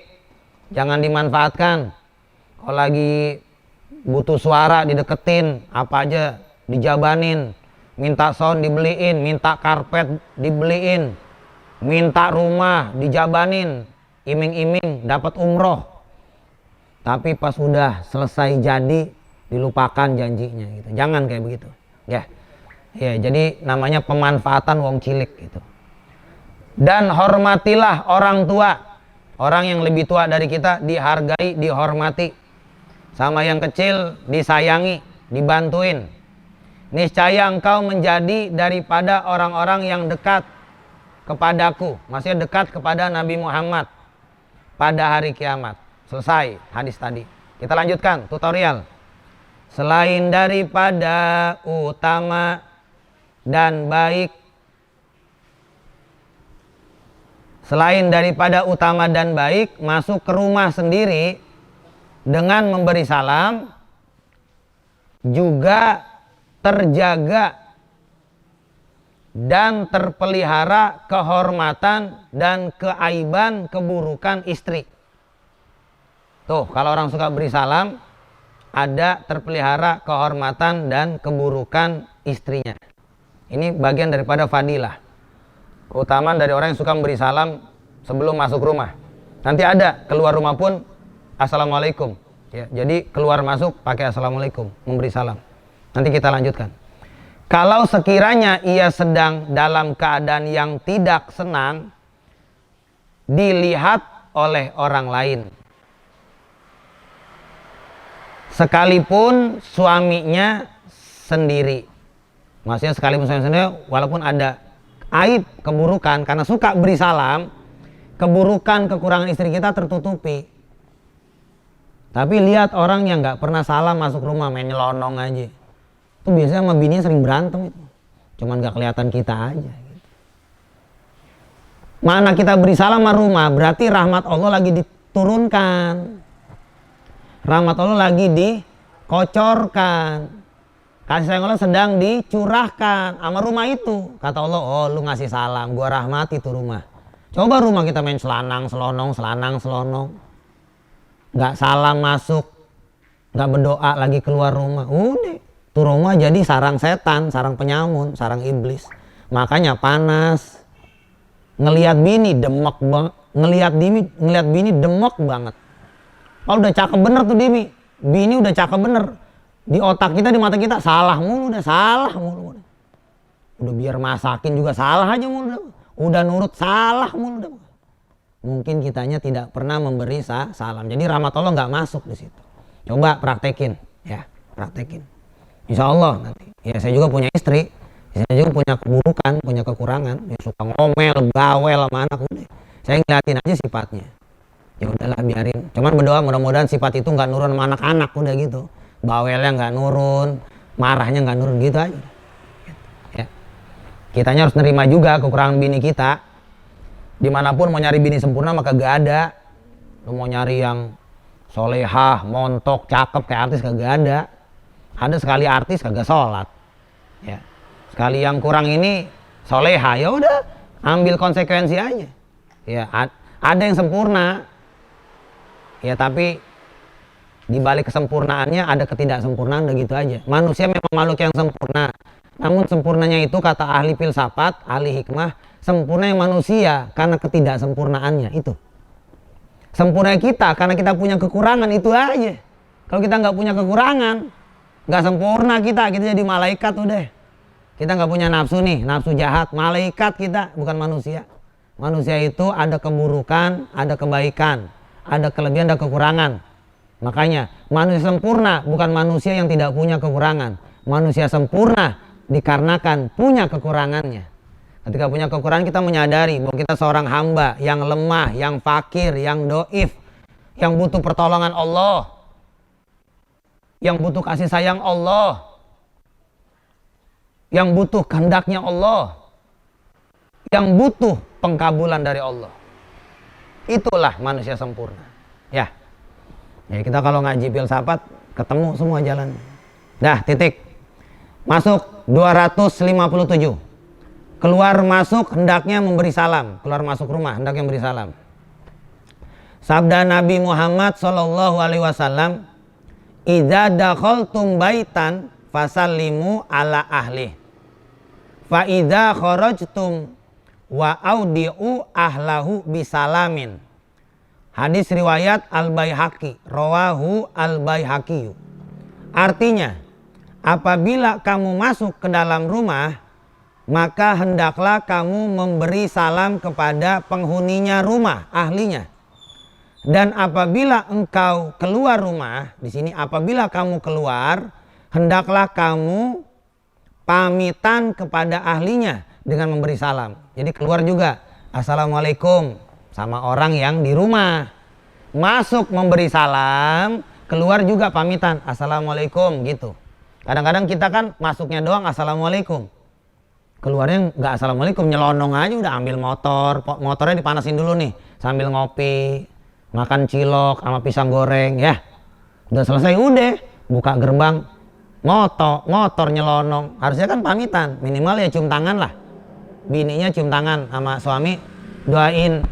jangan dimanfaatkan. Kalau lagi butuh suara dideketin, apa aja dijabanin, minta sound dibeliin, minta karpet dibeliin, minta rumah dijabanin, iming-iming dapat umroh. Tapi pas udah selesai jadi dilupakan janjinya gitu. Jangan kayak begitu. Ya. Ya, jadi namanya pemanfaatan wong cilik gitu. Dan hormatilah orang tua. Orang yang lebih tua dari kita dihargai, dihormati. Sama yang kecil disayangi, dibantuin. Niscaya engkau menjadi daripada orang-orang yang dekat kepadaku. Maksudnya dekat kepada Nabi Muhammad pada hari kiamat. Selesai hadis tadi. Kita lanjutkan tutorial. Selain daripada utama dan baik, selain daripada utama dan baik, masuk ke rumah sendiri dengan memberi salam juga terjaga dan terpelihara kehormatan dan keaiban keburukan istri. Tuh, kalau orang suka beri salam, ada terpelihara kehormatan dan keburukan istrinya. Ini bagian daripada fadilah. Keutamaan dari orang yang suka memberi salam sebelum masuk rumah. Nanti ada keluar rumah pun assalamualaikum. Ya, jadi keluar masuk pakai assalamualaikum, memberi salam. Nanti kita lanjutkan. Kalau sekiranya ia sedang dalam keadaan yang tidak senang dilihat oleh orang lain, sekalipun suaminya sendiri. Maksudnya sekalipun suaminya sendiri, walaupun ada aib, keburukan, karena suka beri salam, keburukan, kekurangan istri kita tertutupi. Tapi lihat orang yang gak pernah salam masuk rumah, main nyelonong aja. Itu biasanya sama bininya sering berantem itu. Cuman gak kelihatan kita aja. Mana kita beri salam sama rumah, berarti rahmat Allah lagi diturunkan. Rahmat Allah lagi dikocorkan. Kasih sayang Allah sedang dicurahkan sama rumah itu. Kata Allah, oh lu ngasih salam, gua rahmati tuh rumah. Coba rumah kita main selanang, selonong. Gak salam masuk, nggak berdoa lagi keluar rumah, udah tuh rumah jadi sarang setan, sarang penyamun, sarang iblis. Makanya panas. Ngelihat bini demek banget, ngelihat bini demek banget. Kalau udah cakep bener tuh bini udah cakep bener, di otak kita, di mata kita salah mulu, udah biar masakin juga salah aja mulu, udah nurut salah mulu. Mungkin kitanya tidak pernah memberi salam, jadi rahmat Allah nggak masuk di situ. Coba praktekin, ya praktekin. Insya Allah nanti. Ya saya juga punya istri, saya juga punya keburukan, punya kekurangan, ya suka ngomel, bawel sama anak, udah. Saya ngeliatin aja sifatnya. Ya udahlah biarin. Cuman berdoa mudah-mudahan sifat itu nggak nurun sama anak-anak, udah gitu. Bawelnya nggak nurun, marahnya nggak nurun, gitu aja. Ya. Kitanya harus nerima juga kekurangan bini kita. Dimanapun mau nyari bini sempurna maka gak ada. Lu mau nyari yang solehah, montok, cakep kayak artis kagak ada. Ada sekali artis kagak sholat. Ya. Sekali yang kurang ini solehah, ya udah ambil konsekuensi aja. Ya ada yang sempurna. Ya tapi di balik kesempurnaannya ada ketidaksempurnaan, udah gitu aja. Manusia memang makhluk yang sempurna. Namun sempurnanya itu kata ahli filsafat, ahli hikmah, sempurna yang manusia karena ketidaksempurnaannya itu. Sempurna kita karena kita punya kekurangan, itu aja. Kalau kita nggak punya kekurangan, nggak sempurna kita jadi malaikat udah. Kita nggak punya nafsu nih, nafsu jahat, malaikat kita, bukan manusia. Manusia itu ada keburukan, ada kebaikan, ada kelebihan, ada kekurangan. Makanya manusia sempurna bukan manusia yang tidak punya kekurangan. Manusia sempurna dikarenakan punya kekurangannya. Ketika punya kekurangan kita menyadari bahwa kita seorang hamba yang lemah, yang fakir, yang doif, yang butuh pertolongan Allah, yang butuh kasih sayang Allah, yang butuh kehendaknya Allah, yang butuh pengkabulan dari Allah. Itulah manusia sempurna. Ya kita kalau ngaji filsafat ketemu semua jalan. Dah titik. Masuk 257. Keluar masuk hendaknya memberi salam. Keluar masuk rumah hendaknya memberi salam. Sabda Nabi Muhammad SAW, "Idza dakhaltum baitan fasallimu ala ahli. Fa idza kharajtum wa audi'u ahlahu bisalamin." Hadis riwayat Al-Baihaqi, rawahu Al-Baihaqi. Artinya, apabila kamu masuk ke dalam rumah, maka hendaklah kamu memberi salam kepada penghuninya rumah, ahlinya. Dan apabila engkau keluar rumah, di sini apabila kamu keluar, hendaklah kamu pamitan kepada ahlinya dengan memberi salam. Jadi keluar juga, assalamualaikum, sama orang yang di rumah. Masuk memberi salam, keluar juga pamitan, assalamualaikum, gitu. Kadang-kadang kita kan masuknya doang assalamualaikum, keluarnya nggak assalamualaikum, nyelonong aja, udah ambil motornya dipanasin dulu nih sambil ngopi, makan cilok sama pisang goreng, ya udah selesai, udah buka gerbang motor nyelonong. Harusnya kan pamitan, minimal ya cium tangan lah, bininya cium tangan sama suami, doain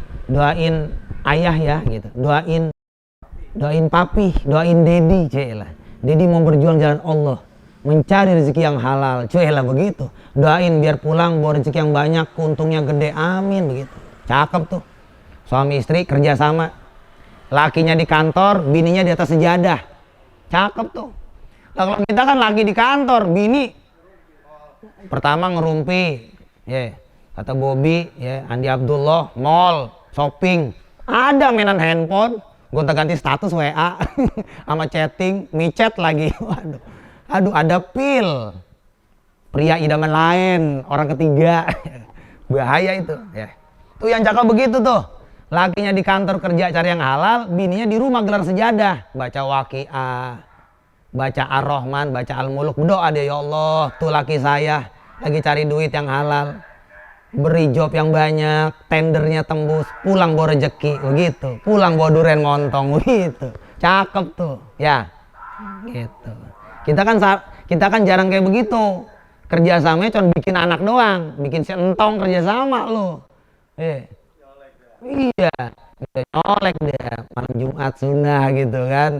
ayah ya gitu, doain papi, doain dedi, celah dedi mau berjuang jalan Allah, mencari rezeki yang halal, celah begitu, doain biar pulang bawa rezeki yang banyak, untungnya gede, amin, begitu. Cakep tuh, suami istri kerja sama, lakinya di kantor, bininya di atas sejadah, cakep tuh. Kalau kita kan laki di kantor, bini pertama ngerumpi, kata Bobby, Andi Abdullah, mall, shopping, ada mainan handphone, gonta-ganti status WA, sama chatting, micet lagi, aduh ada pil, pria idaman lain, orang ketiga, bahaya itu, ya. Tuh yang cakep begitu tuh, lakinya di kantor kerja cari yang halal, bininya di rumah gelar sejadah, baca Waqiah, baca Ar-Rahman, baca Al-Muluk, berdoa dia, ya Allah, tuh laki saya lagi cari duit yang halal, beri job yang banyak, tendernya tembus, pulang bawa rezeki, begitu, pulang bawa durian montong, begitu, cakep tuh, ya, gitu. Kita kan jarang kayak begitu, kerjasamanya cuma bikin anak doang, bikin si entong kerjasama lo, iya, nyolek dia, malam Jumat sunnah gitu kan,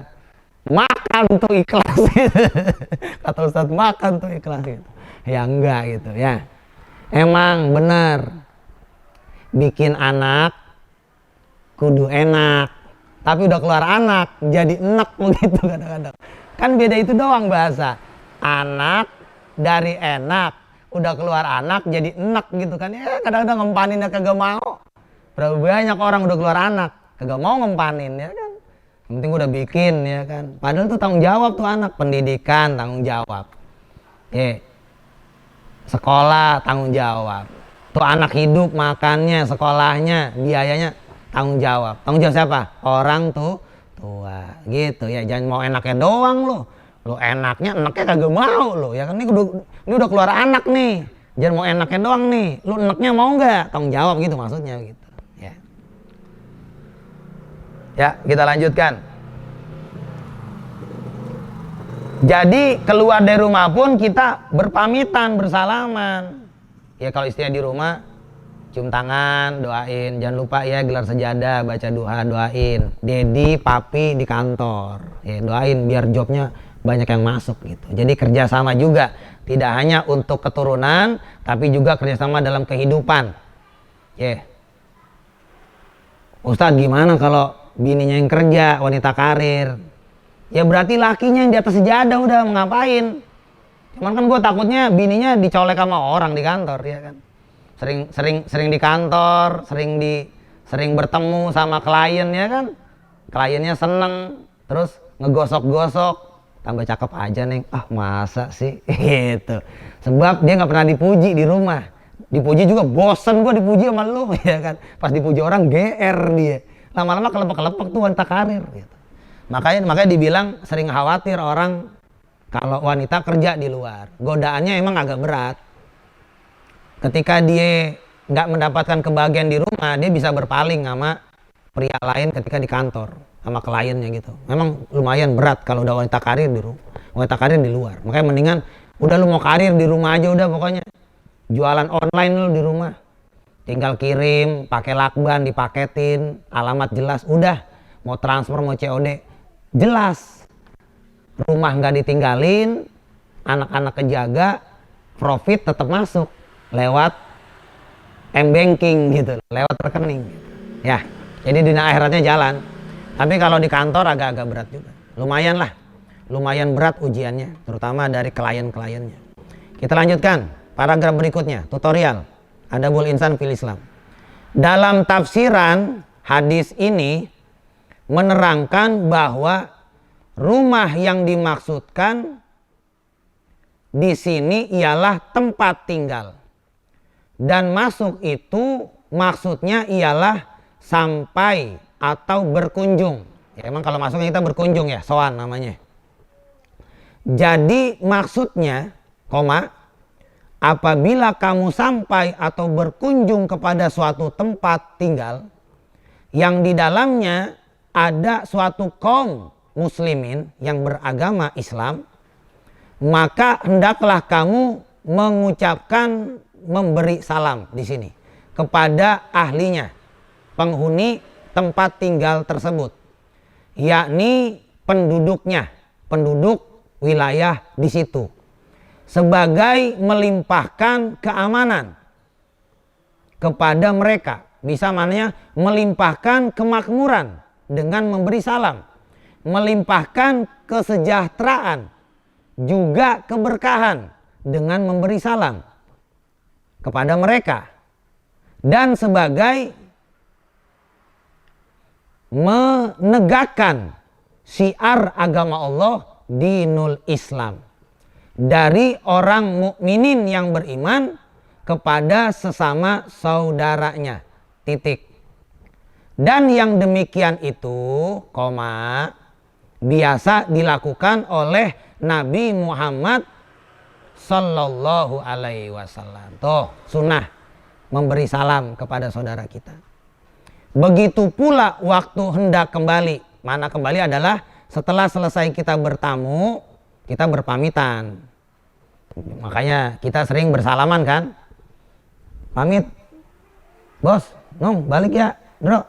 makan tuh ikhlas gitu. Kata Ustadz, makan tuh ikhlas gitu. Ya enggak gitu ya. Emang bener, bikin anak kudu enak, tapi udah keluar anak jadi enak begitu kadang-kadang. Kan beda itu doang bahasa. Anak dari enak, udah keluar anak jadi enak gitu kan. Ya kadang-kadang ngempaninnya kagak mau. Berapa banyak orang udah keluar anak kagak mau ngempanin ya kan. Yang penting udah bikin ya kan. Padahal tuh tanggung jawab tuh anak, pendidikan tanggung jawab. Sekolah tanggung jawab. Tuh anak hidup, makannya, sekolahnya, biayanya tanggung jawab. Tanggung jawab siapa? Orang tuh tua gitu ya. Jangan mau enaknya doang lo. Lo enaknya kagak mau lo ya kan. Ini udah keluar anak nih. Jangan mau enaknya doang nih. Lo enaknya mau nggak? Tanggung jawab gitu maksudnya gitu. Ya, kita lanjutkan. Jadi keluar dari rumah pun kita berpamitan, bersalaman. Ya kalau istrinya di rumah, cium tangan, doain. Jangan lupa ya gelar sejadah, baca doa, doain. Dedi, papi di kantor. Ya doain biar jobnya banyak yang masuk gitu. Jadi kerjasama juga. Tidak hanya untuk keturunan, tapi juga kerjasama dalam kehidupan. Ustadz gimana kalau bininya yang kerja, wanita karir? Ya berarti lakinya yang di atas sejadah udah mau ngapain. Cuman kan gue takutnya bininya dicolek sama orang di kantor ya kan. Sering di kantor, sering bertemu sama klien ya kan. Kliennya seneng, terus ngegosok-gosok, tambah cakep aja neng. Ah masa sih gitu. Sebab dia nggak pernah dipuji di rumah. Dipuji juga bosen gue dipuji sama lu ya kan. Pas dipuji orang GR dia. Lama-lama kelepek-kelepek tuh wanita karir gitu. Makanya dibilang sering khawatir orang kalau wanita kerja di luar. Godaannya emang agak berat. Ketika dia nggak mendapatkan kebahagiaan di rumah, dia bisa berpaling sama pria lain ketika di kantor sama kliennya gitu. Memang lumayan berat kalau udah wanita karir di rumah, wanita karir di luar. Makanya mendingan udah lu mau karir di rumah aja udah pokoknya. Jualan online lu di rumah. Tinggal kirim, pakai lakban, dipaketin, alamat jelas, udah. Mau transfer, mau COD, jelas. Rumah nggak ditinggalin, anak-anak kejaga, profit tetap masuk lewat m-banking gitu, lewat rekening. Ya, jadi dunia akhiratnya jalan. Tapi kalau di kantor agak-agak berat juga. Lumayan lah, lumayan berat ujiannya, terutama dari klien-kliennya. Kita lanjutkan, paragraf berikutnya, tutorial. Adabul insan fil Islam. Dalam tafsiran hadis ini menerangkan bahwa rumah yang dimaksudkan di sini ialah tempat tinggal. Dan masuk itu maksudnya ialah sampai atau berkunjung. Ya emang kalau masuknya kita berkunjung ya, sowan namanya. Jadi maksudnya, apabila kamu sampai atau berkunjung kepada suatu tempat tinggal yang di dalamnya ada suatu kaum muslimin yang beragama Islam, maka hendaklah kamu mengucapkan, memberi salam di sini kepada ahlinya, penghuni tempat tinggal tersebut, yakni penduduknya, penduduk wilayah di situ, sebagai melimpahkan keamanan kepada mereka. Bisa maknanya melimpahkan kemakmuran dengan memberi salam, melimpahkan kesejahteraan juga keberkahan dengan memberi salam kepada mereka, dan sebagai menegakkan syiar agama Allah, dinul Islam, dari orang mukminin yang beriman kepada sesama saudaranya. Titik. Dan yang demikian itu, biasa dilakukan oleh Nabi Muhammad Sallallahu Alaihi Wasallam. Tuh, sunnah memberi salam kepada saudara kita. Begitu pula waktu hendak kembali. Mana kembali adalah setelah selesai kita bertamu, kita berpamitan. Makanya kita sering bersalaman kan. Pamit, bos, nong balik ya, bro.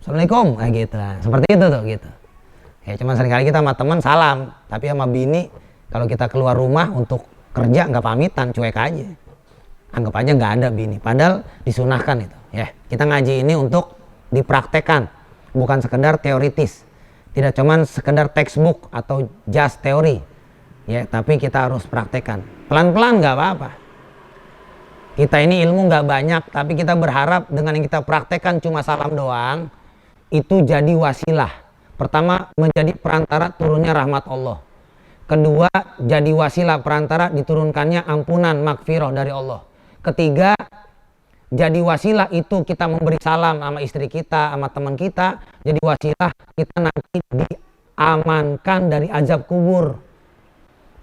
Assalamualaikum, gitu. Seperti itu tuh gitu. Ya cuman seringkali kita sama teman salam, tapi sama bini kalau kita keluar rumah untuk kerja nggak pamitan, cuek aja. Anggap aja nggak ada bini. Padahal disunahkan itu. Ya, kita ngaji ini untuk dipraktekkan, bukan sekedar teoritis. Tidak cuman sekedar textbook atau just teori. Ya, tapi kita harus praktekkan. Pelan-pelan nggak apa-apa. Kita ini ilmu nggak banyak, tapi kita berharap dengan yang kita praktekkan cuma salam doang, itu jadi wasilah. Pertama, menjadi perantara turunnya rahmat Allah. Kedua, jadi wasilah perantara diturunkannya ampunan magfirah dari Allah. Ketiga, jadi wasilah itu kita memberi salam sama istri kita, sama teman kita. Jadi wasilah kita nanti diamankan dari azab kubur.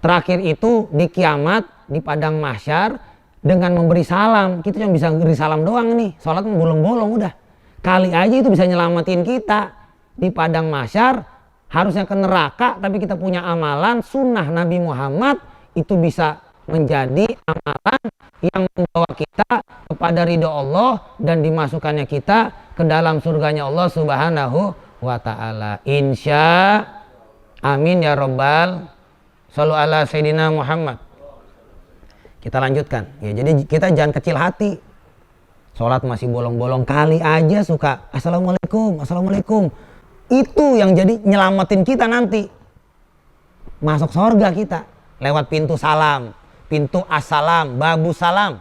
Terakhir itu di kiamat, di padang mahsyar, dengan memberi salam. Kita cuma bisa beri salam doang nih. Sholat bolong-bolong udah. Kali aja itu bisa nyelamatin kita. Di padang mahsyar harusnya ke neraka, tapi kita punya amalan sunnah Nabi Muhammad, itu bisa menjadi amalan yang membawa kita kepada ridho Allah dan dimasukkannya kita ke dalam surganya Allah Subhanahu wa ta'ala. Insya amin ya robbal. Shallu ala Sayyidina Muhammad. Kita lanjutkan ya, jadi kita jangan kecil hati. Sholat masih bolong-bolong, kali aja suka assalamualaikum, assalamualaikum. Itu yang jadi nyelamatin kita nanti masuk surga kita lewat pintu salam, pintu assalam, babu salam.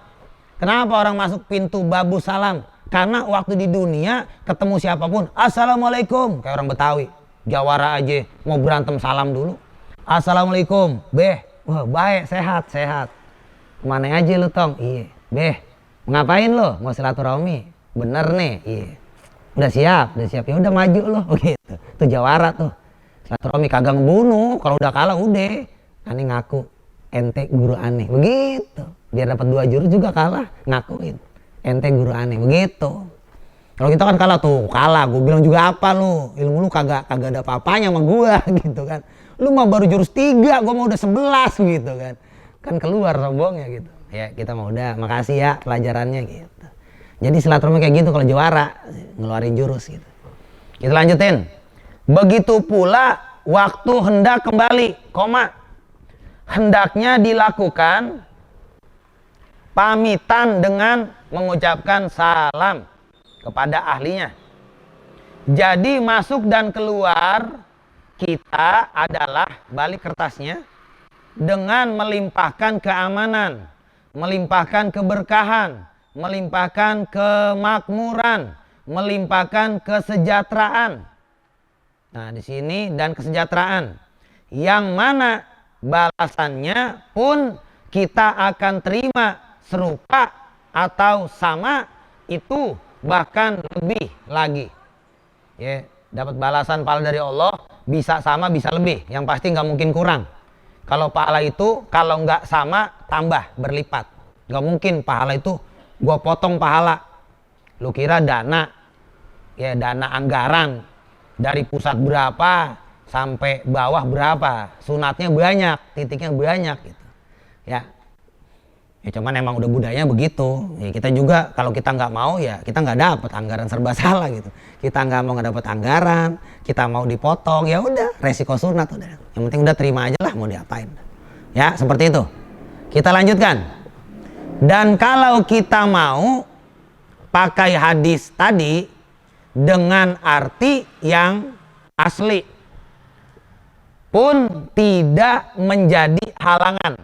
Kenapa orang masuk pintu babu salam? Karena waktu di dunia ketemu siapapun assalamualaikum, kayak orang Betawi, Jawara aja mau berantem salam dulu, assalamualaikum beh, wah baik, sehat kemana aja lu tong, iya beh ngapain lo, mau silaturahmi, bener nih, iya udah siap ya udah maju loh gitu. Itu jawara tuh. Silaturahmi kagak ngebunuh, kalau udah kalah udah. Aneh ngaku ente guru aneh. Begitu. Biar dapat 2 jurus juga kalah, ngakuin. Ente guru aneh begitu. Kalau kita kan kalah, gue bilang juga apa lu? Ilmu lu kagak ada apa-apanya sama gua gitu kan. Lu mah baru jurus 3, gua mah udah 11 gitu kan. Kan keluar sombongnya gitu. Ya, kita mah udah, makasih ya pelajarannya gitu. Jadi silaturahmi kayak gitu kalau juara, ngeluarin jurus gitu. Kita lanjutin. Begitu pula waktu hendak kembali, hendaknya dilakukan pamitan dengan mengucapkan salam kepada ahlinya. Jadi masuk dan keluar kita adalah balik kertasnya dengan melimpahkan keamanan, melimpahkan keberkahan, melimpahkan kemakmuran, melimpahkan kesejahteraan. Nah, di sini dan kesejahteraan yang mana balasannya pun kita akan terima serupa atau sama, itu bahkan lebih lagi. Ya, dapat balasan pahala dari Allah bisa sama bisa lebih, yang pasti nggak mungkin kurang. Kalau pahala itu kalau nggak sama tambah berlipat. Nggak mungkin pahala itu gua potong pahala. Lu kira dana anggaran dari pusat berapa sampai bawah berapa, sunatnya banyak, titiknya banyak gitu. Ya cuman emang udah budayanya begitu. Ya, kita juga kalau kita nggak mau ya kita nggak dapet, anggaran serba salah gitu. Kita nggak mau nggak dapet anggaran, kita mau dipotong, ya udah resiko sunat udah. Yang penting udah terima aja lah, mau diapain. Ya seperti itu. Kita lanjutkan. Dan kalau kita mau pakai hadis tadi dengan arti yang asli pun tidak menjadi halangan,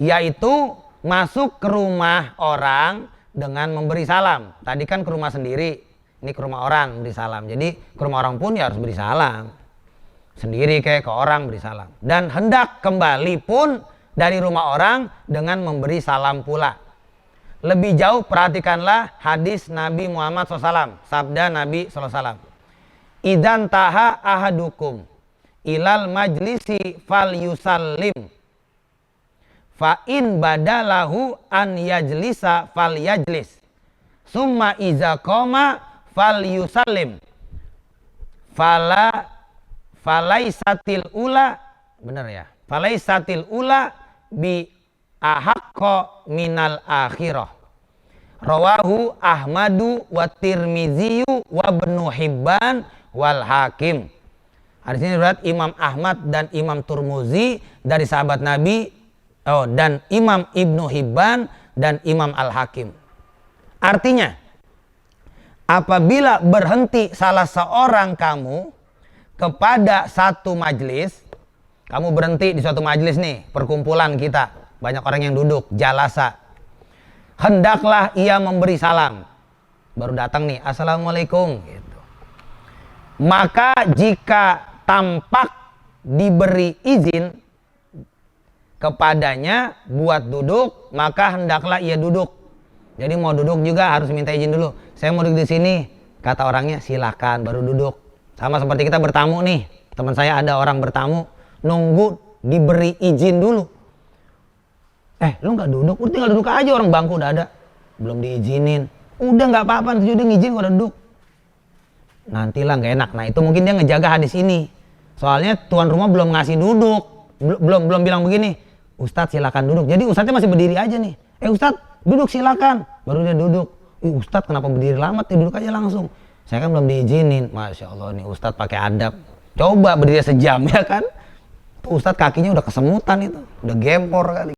yaitu masuk ke rumah orang dengan memberi salam. Tadi kan ke rumah sendiri, ini ke rumah orang beri salam. Jadi ke rumah orang pun ya harus beri salam. Sendiri kayak ke orang beri salam. Dan hendak kembali pun dari rumah orang dengan memberi salam pula. Lebih jauh perhatikanlah hadis Nabi Muhammad SAW. Sabda Nabi SAW. Idan taha ahadukum ilal majlisi fal yusallim. Fa in badalahu an yajlisa fal yajlis. Summa iza qoma fal yusallim. Falaisatil ula, benar ya? Falaisatil ula bi ahaqqa minal akhirah. Rawahu Ahmadu wa Tirmiziyu wa Ibnu Hibban wal Hakim. Hadis ini riwayat Imam Ahmad dan Imam Turmuzi dari sahabat Nabi, dan Imam Ibnu Hibban dan Imam Al-Hakim. Artinya, apabila berhenti salah seorang kamu kepada satu majlis, kamu berhenti di suatu majlis nih, perkumpulan kita, banyak orang yang duduk, jalasa. Hendaklah ia memberi salam. Baru datang nih, assalamualaikum gitu. Maka jika tampak diberi izin kepadanya buat duduk, maka hendaklah ia duduk. Jadi mau duduk juga harus minta izin dulu. Saya mau duduk di sini, kata orangnya silakan, baru duduk. Sama seperti kita bertamu nih, teman saya ada orang bertamu, nunggu diberi izin dulu. Lu nggak duduk? Udah tinggal duduk aja, orang bangku udah ada, belum diizinin. Udah nggak apa-apa, nanti udah ngizin udah duduk. Nantilah nggak enak. Nah itu mungkin dia ngejaga hadis ini. Soalnya tuan rumah belum ngasih duduk, belum bilang begini, Ustadz silakan duduk. Jadi Ustadznya masih berdiri aja nih. Ustadz duduk silakan, baru dia duduk. Ustadz kenapa berdiri lama? Duduk aja langsung. Saya kan belum diizinin. Masya Allah nih Ustadz pakai adab. Coba berdiri sejam ya kan? Ustadz kakinya udah kesemutan itu, udah gempor kali.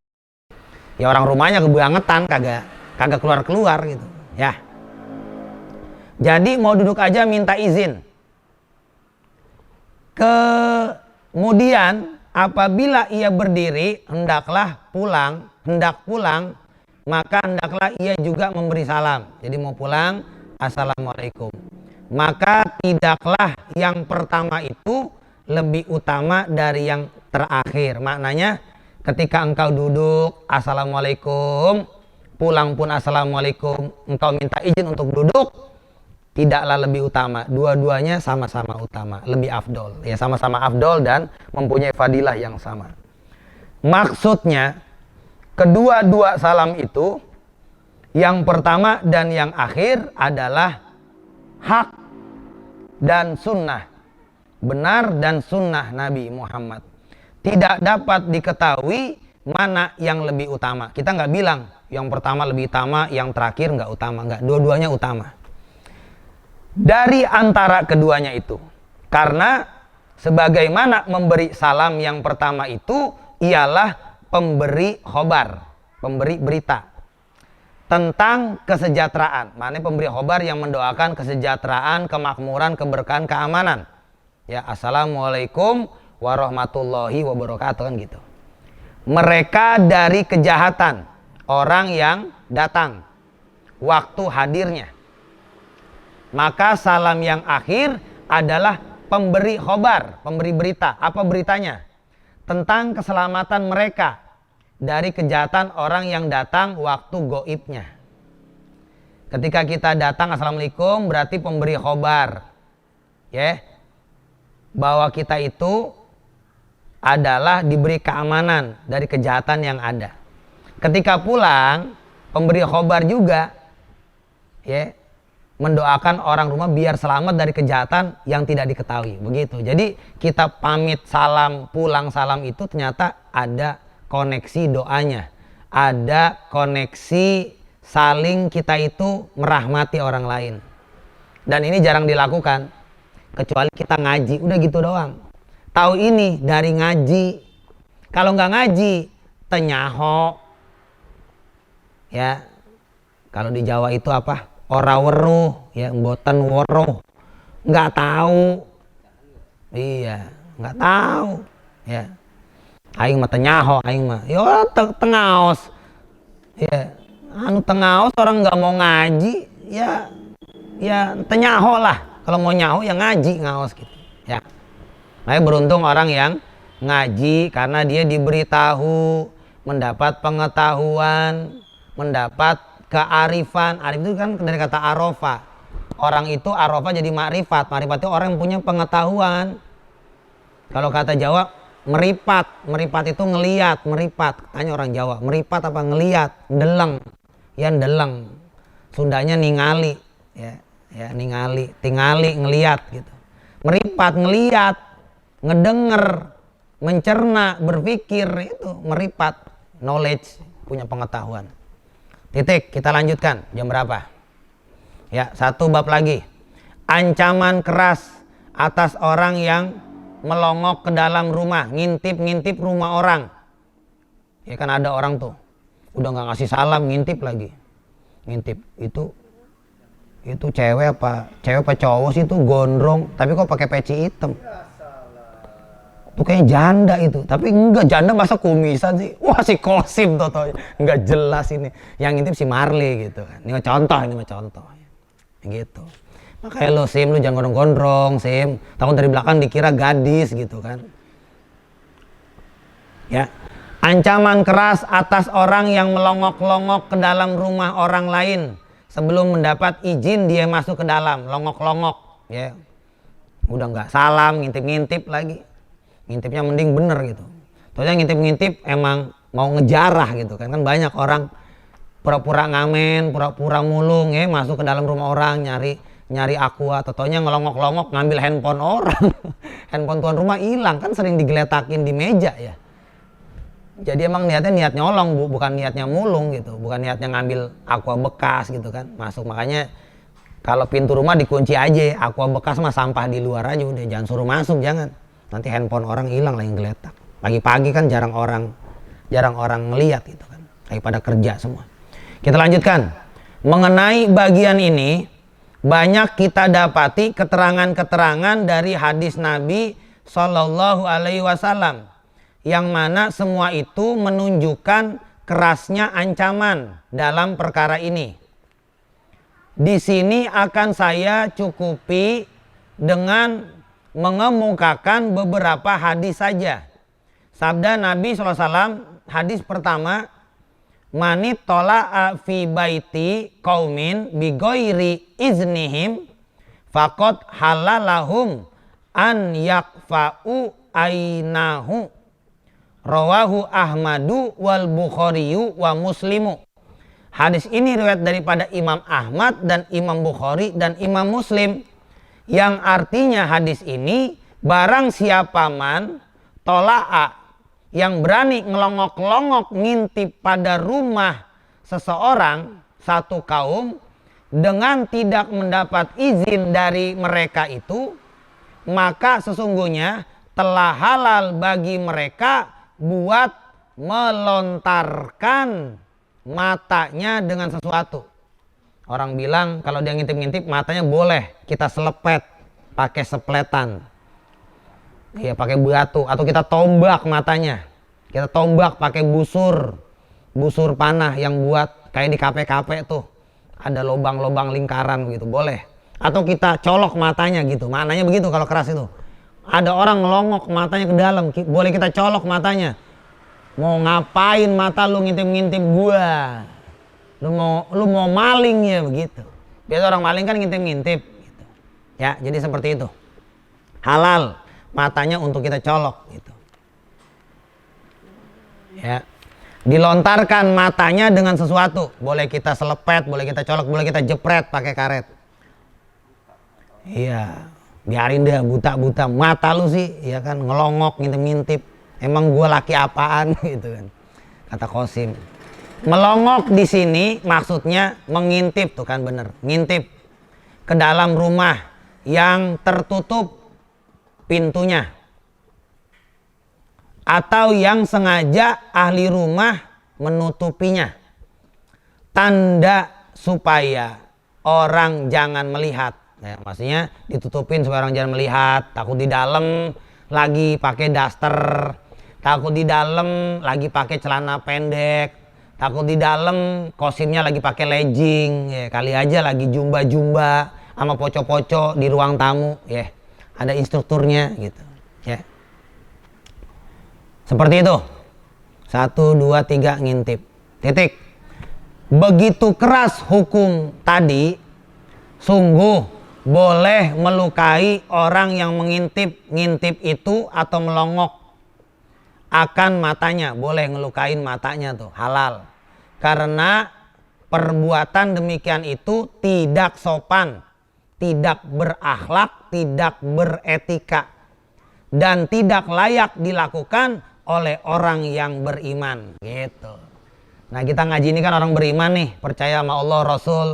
Ya orang rumahnya kebangetan, kagak keluar gitu. Ya. Jadi mau duduk aja minta izin. Kemudian apabila ia berdiri hendak pulang, maka hendaklah ia juga memberi salam. Jadi mau pulang, assalamualaikum. Maka tidaklah yang pertama itu lebih utama dari yang terakhir. Maknanya ketika engkau duduk, assalamualaikum, pulang pun assalamualaikum, engkau minta izin untuk duduk, tidaklah lebih utama. Dua-duanya sama-sama utama, lebih afdol. Ya sama-sama afdol dan mempunyai fadilah yang sama. Maksudnya, kedua-dua salam itu, yang pertama dan yang akhir adalah hak dan sunnah. Benar dan sunnah Nabi Muhammad. Tidak dapat diketahui mana yang lebih utama. Kita nggak bilang yang pertama lebih utama, yang terakhir nggak utama. Nggak, dua-duanya utama. Dari antara keduanya itu. Karena sebagaimana memberi salam yang pertama itu ialah pemberi khobar, pemberi berita tentang kesejahteraan. Maknanya pemberi khobar yang mendoakan kesejahteraan, kemakmuran, keberkahan, keamanan. Ya, assalamualaikum warahmatullahi wabarakatuh kan gitu. Mereka dari kejahatan orang yang datang waktu hadirnya. Maka salam yang akhir adalah pemberi khobar, pemberi berita. Apa beritanya? Tentang keselamatan mereka dari kejahatan orang yang datang waktu goibnya. Ketika kita datang assalamualaikum berarti pemberi khobar, ya, bahwa kita itu adalah diberi keamanan dari kejahatan yang ada. Ketika pulang, pemberi khobar juga, ya, mendoakan orang rumah biar selamat dari kejahatan yang tidak diketahui. Begitu. Jadi kita pamit salam, pulang salam itu ternyata ada koneksi doanya. Ada koneksi saling kita itu merahmati orang lain. Dan ini jarang dilakukan. Kecuali kita ngaji. Udah gitu doang. Tahu ini dari ngaji. Kalau nggak ngaji, tenyaho. Ya. Kalau di Jawa itu apa? Ora weruh, ya, mboten weruh. Nggak tahu. Iya, nggak tahu. Ya. Aing mah tenyaho, aing mah. Ya tengaos. Ya, tengaos orang nggak mau ngaji, ya tenyaho lah. Kalau mau nyaho ya ngaji, ngaos gitu. Ya. Nah, beruntung orang yang ngaji karena dia diberitahu, mendapat pengetahuan, mendapat kearifan. Arif itu kan dari kata arofa. Orang itu arofa jadi makrifat. Makrifat itu orang yang punya pengetahuan. Kalau kata Jawa meripat. Meripat itu ngeliat. Meripat. Tanya orang Jawa. Meripat apa ngeliat? Deleng. Ya deleng. Sundanya ningali. Ya ningali. Tingali ngeliat gitu. Meripat ngeliat. Ngedenger. Mencerna. Berpikir. Itu meripat. Knowledge. Punya pengetahuan. Titik, kita lanjutkan. Jam berapa? Ya, satu bab lagi. Ancaman keras atas orang yang melongok ke dalam rumah, ngintip-ngintip rumah orang. Ya kan ada orang tuh udah nggak ngasih salam, ngintip lagi. Ngintip itu cewek apa cowok sih, itu gondrong tapi kok pakai peci hitam. Tuh kayak janda itu, tapi enggak, janda masa kumisan sih. Wah, si Kosim tuh enggak jelas ini. Yang ngintip si Marley gitu kan. Ini mah contoh gitu. Makanya lo Sim, lu jangan gondrong-gondrong Sim, takut dari belakang dikira gadis gitu kan. Ya, ancaman keras atas orang yang melongok-longok ke dalam rumah orang lain sebelum mendapat izin dia masuk ke dalam. Longok-longok ya, udah nggak salam, ngintip-ngintip lagi. Ngintipnya mending bener gitu. Soalnya ngintip-ngintip emang mau ngejarah gitu kan. Kan banyak orang pura-pura ngamen, pura-pura mulung ya, masuk ke dalam rumah orang nyari aqua, totonya ngelongok-longok ngambil handphone orang. Handphone tuan rumah hilang, kan sering digeletakin di meja ya. Jadi emang niat nyolong, bukan niatnya mulung gitu, bukan niatnya ngambil aqua bekas gitu kan. Masuk, makanya kalau pintu rumah dikunci aja, aqua bekas mah sampah di luar aja udah, jangan suruh masuk, jangan. Nanti handphone orang hilang lah yang geletak. Pagi-pagi kan jarang orang ngeliat gitu kan, lagi pada kerja semua. Kita lanjutkan. Mengenai bagian ini banyak kita dapati keterangan-keterangan dari hadis Nabi Shallallahu Alaihi Wasallam, yang mana semua itu menunjukkan kerasnya ancaman dalam perkara ini. Di sini akan saya cukupi dengan mengemukakan beberapa hadis saja. Sabda Nabi SAW, hadis pertama, manit tola'a fi baiti qaumin bigoiri iznihim faqad halalahum an yakfa'u ainahu. Rawahu Ahmadu wal Bukhariyu wa Muslimu. Hadis ini riwayat daripada Imam Ahmad dan Imam Bukhari dan Imam Muslim, yang artinya hadis ini, barang siapa man tola'a, yang berani ngelongok-longok ngintip pada rumah seseorang, satu kaum, dengan tidak mendapat izin dari mereka itu, maka sesungguhnya telah halal bagi mereka buat melontarkan matanya dengan sesuatu. Orang bilang kalau dia ngintip-ngintip matanya boleh kita selepet pakai sepletan. Iya, pakai batu, atau kita tombak matanya. Kita tombak pakai busur panah yang buat kayak di kafe-kafe tuh. Ada lubang-lubang lingkaran gitu, boleh. Atau kita colok matanya gitu. Maknanya begitu kalau keras itu. Ada orang ngelongok matanya ke dalam, boleh kita colok matanya. Mau ngapain mata lu ngintip-ngintip gua? Lu mau maling ya, begitu. Biasa orang maling kan ngintip-ngintip gitu. Ya, jadi seperti itu. Halal matanya untuk kita colok gitu. Ya. Dilontarkan matanya dengan sesuatu. Boleh kita selepet, boleh kita colok, boleh kita jepret pakai karet. Iya, biarin deh buta-buta mata lu sih, ya kan, ngelongok, ngintip-ngintip. Emang gua laki apaan gitu kan. Kata Kosim. Melongok di sini maksudnya mengintip, tuh kan bener, ngintip ke dalam rumah yang tertutup pintunya, atau yang sengaja ahli rumah menutupinya, tanda supaya orang jangan melihat. Ya, maksudnya ditutupin supaya orang jangan melihat, takut di dalam lagi pakai daster, takut di dalam lagi pakai celana pendek, takut di dalam Kosimnya lagi pakai legging, ya kali aja lagi jumba-jumba sama poco-poco di ruang tamu, ya ada instrukturnya gitu, ya seperti itu. 1, 2, 3 ngintip, titik. Begitu keras hukum tadi, sungguh boleh melukai orang yang ngintip itu atau melongok akan matanya, boleh ngelukain matanya, tuh halal. Karena perbuatan demikian itu tidak sopan, tidak berakhlak, tidak beretika, dan tidak layak dilakukan oleh orang yang beriman gitu. Nah, kita ngaji ini kan orang beriman nih, percaya sama Allah, Rasul,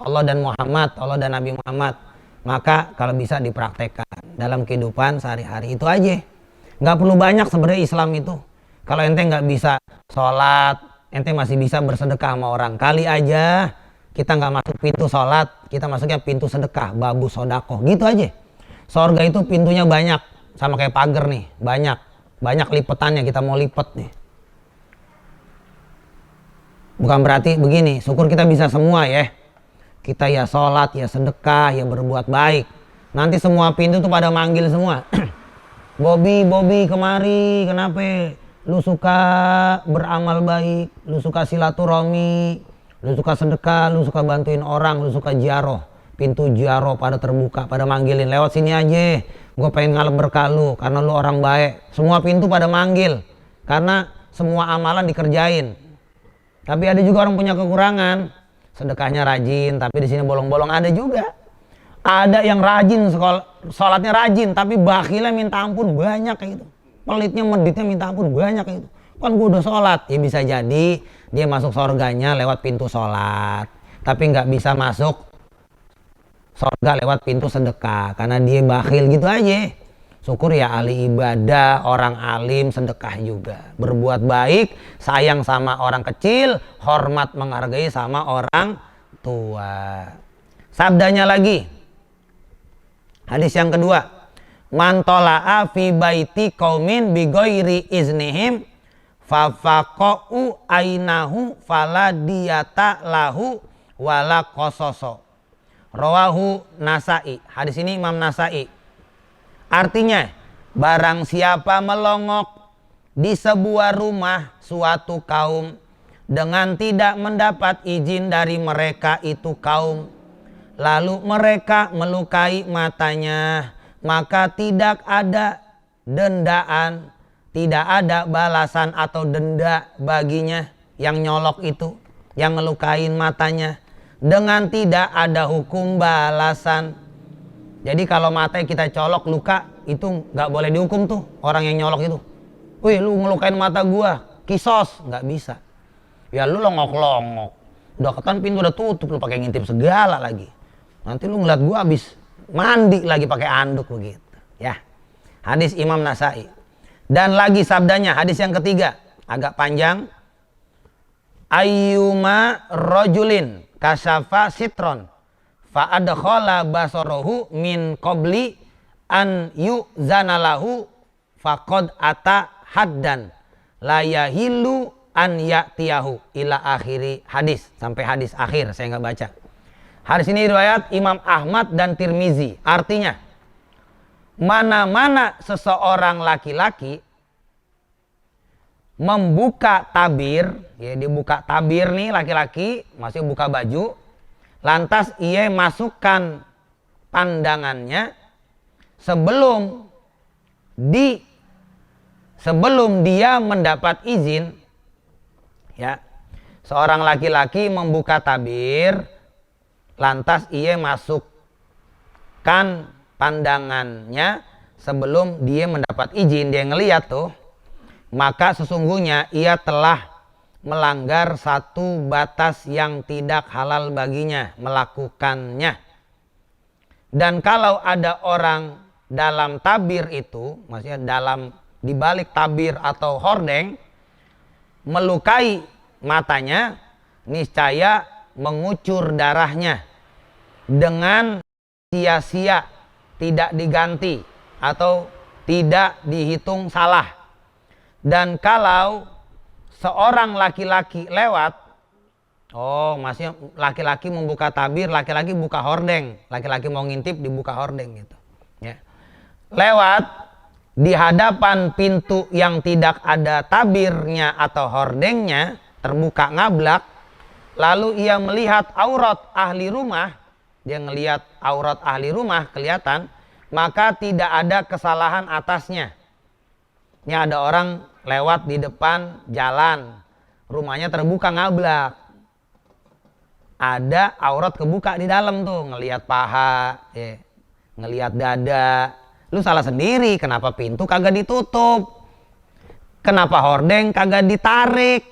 Allah dan Muhammad, Allah dan Nabi Muhammad. Maka kalau bisa dipraktekkan. dalam kehidupan sehari-hari. Itu aja. Nggak perlu banyak sebenarnya Islam itu. Kalau ente nggak bisa sholat, ente masih bisa bersedekah sama orang. Kali aja kita nggak masuk pintu sholat, kita masuknya pintu sedekah, babu sodako, gitu aja. Sorga itu pintunya banyak, sama kayak pagar nih, banyak lipetannya, kita mau lipet nih. Bukan berarti begini, syukur kita bisa semua ya. Kita ya sholat, ya sedekah, ya berbuat baik. Nanti semua pintu tuh pada manggil semua. Bobby kemari, kenapa? Lu suka beramal baik, lu suka silaturahmi, lu suka sedekah, lu suka bantuin orang, lu suka ziarah. Pintu ziarah pada terbuka, pada manggilin, lewat sini aja. Gue pengen ngalep berkah lu, karena lu orang baik. Semua pintu pada manggil, karena semua amalan dikerjain. Tapi ada juga orang punya kekurangan, sedekahnya rajin, tapi di sini bolong-bolong. Ada juga. Ada yang rajin, sholatnya rajin, tapi bakhilnya minta ampun banyak kayak gitu. Pelitnya, meditnya minta ampun banyak kayak gitu. Kan gue udah sholat, ya bisa jadi dia masuk surganya lewat pintu sholat, tapi nggak bisa masuk surga lewat pintu sedekah, karena dia bakhil gitu aja. Syukur ya ahli ibadah, orang alim, sedekah juga, berbuat baik, sayang sama orang kecil, hormat menghargai sama orang tua. Sabdanya lagi, hadis yang kedua, man tola'a fi baiti qaumin bi ghairi iznihim fafaqa'u ainahu fala diyata lahu wala qasaso. Rawahu Nasai. Hadis ini Imam Nasai. Artinya, barang siapa melongok di sebuah rumah suatu kaum dengan tidak mendapat izin dari mereka itu kaum, lalu mereka melukai matanya, maka tidak ada dendaan, tidak ada balasan atau denda baginya yang nyolok itu, yang ngelukain matanya, dengan tidak ada hukum balasan. Jadi kalau matanya kita colok luka, itu nggak boleh dihukum tuh orang yang nyolok itu. Wih, lu ngelukain mata gua, kisos, nggak bisa. Ya lu longok-longok, udah ketan pintu udah tutup, lu pakai ngintip segala lagi. Nanti lu ngeliat gua habis mandi lagi pakai anduk begitu. Ya, hadis Imam Nasai. Dan lagi sabdanya, hadis yang ketiga, agak panjang. Ayyuma rajulin kasyafa sitron fa adkhala basarahu min qabli an yu'zana lahu faqad ata haddan la yahillu an ya'tiyahu ila akhiri hadis, sampai hadis akhir saya nggak baca. Hadis ini riwayat Imam Ahmad dan Tirmizi. Artinya, mana-mana seseorang laki-laki membuka tabir, ya dibuka tabir nih laki-laki, masih buka baju, lantas ia masukkan pandangannya sebelum dia mendapat izin, ya, seorang laki-laki membuka tabir, lantas ia masukkan pandangannya sebelum dia mendapat izin, dia ngeliat tuh, maka sesungguhnya ia telah melanggar satu batas yang tidak halal baginya melakukannya. Dan kalau ada orang dalam tabir itu, maksudnya dalam dibalik tabir atau hordeng, melukai matanya, niscaya mengucur darahnya dengan sia-sia, tidak diganti atau tidak dihitung salah. Dan kalau seorang laki-laki lewat, oh masih laki-laki membuka tabir, laki-laki buka hordeng, laki-laki mau ngintip dibuka hordeng gitu, ya. Lewat di hadapan pintu yang tidak ada tabirnya atau hordengnya, terbuka ngablak, lalu ia melihat aurat ahli rumah, dia ngelihat aurat ahli rumah kelihatan, maka tidak ada kesalahan atasnya. Ini ada orang lewat di depan jalan, rumahnya terbuka ngablak, ada aurat kebuka di dalam tuh, ngelihat paha, ya, ngelihat dada. Lu salah sendiri, kenapa pintu kagak ditutup, kenapa hordeng kagak ditarik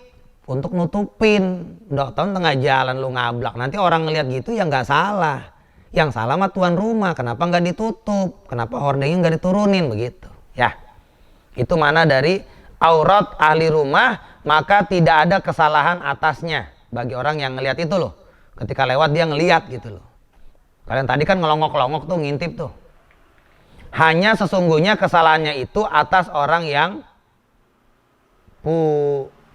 untuk nutupin. Udah tau tengah jalan lu ngablak, nanti orang ngelihat gitu ya nggak salah, Yang salah mah tuan rumah, kenapa nggak ditutup? Kenapa hordengnya nggak diturunin begitu? Ya, itu mana dari aurat ahli rumah, maka tidak ada kesalahan atasnya bagi orang yang ngelihat itu loh. Ketika lewat dia ngelihat gitu loh. Kalian tadi kan ngelongok-longok tuh, ngintip tuh. Hanya sesungguhnya kesalahannya itu atas orang yang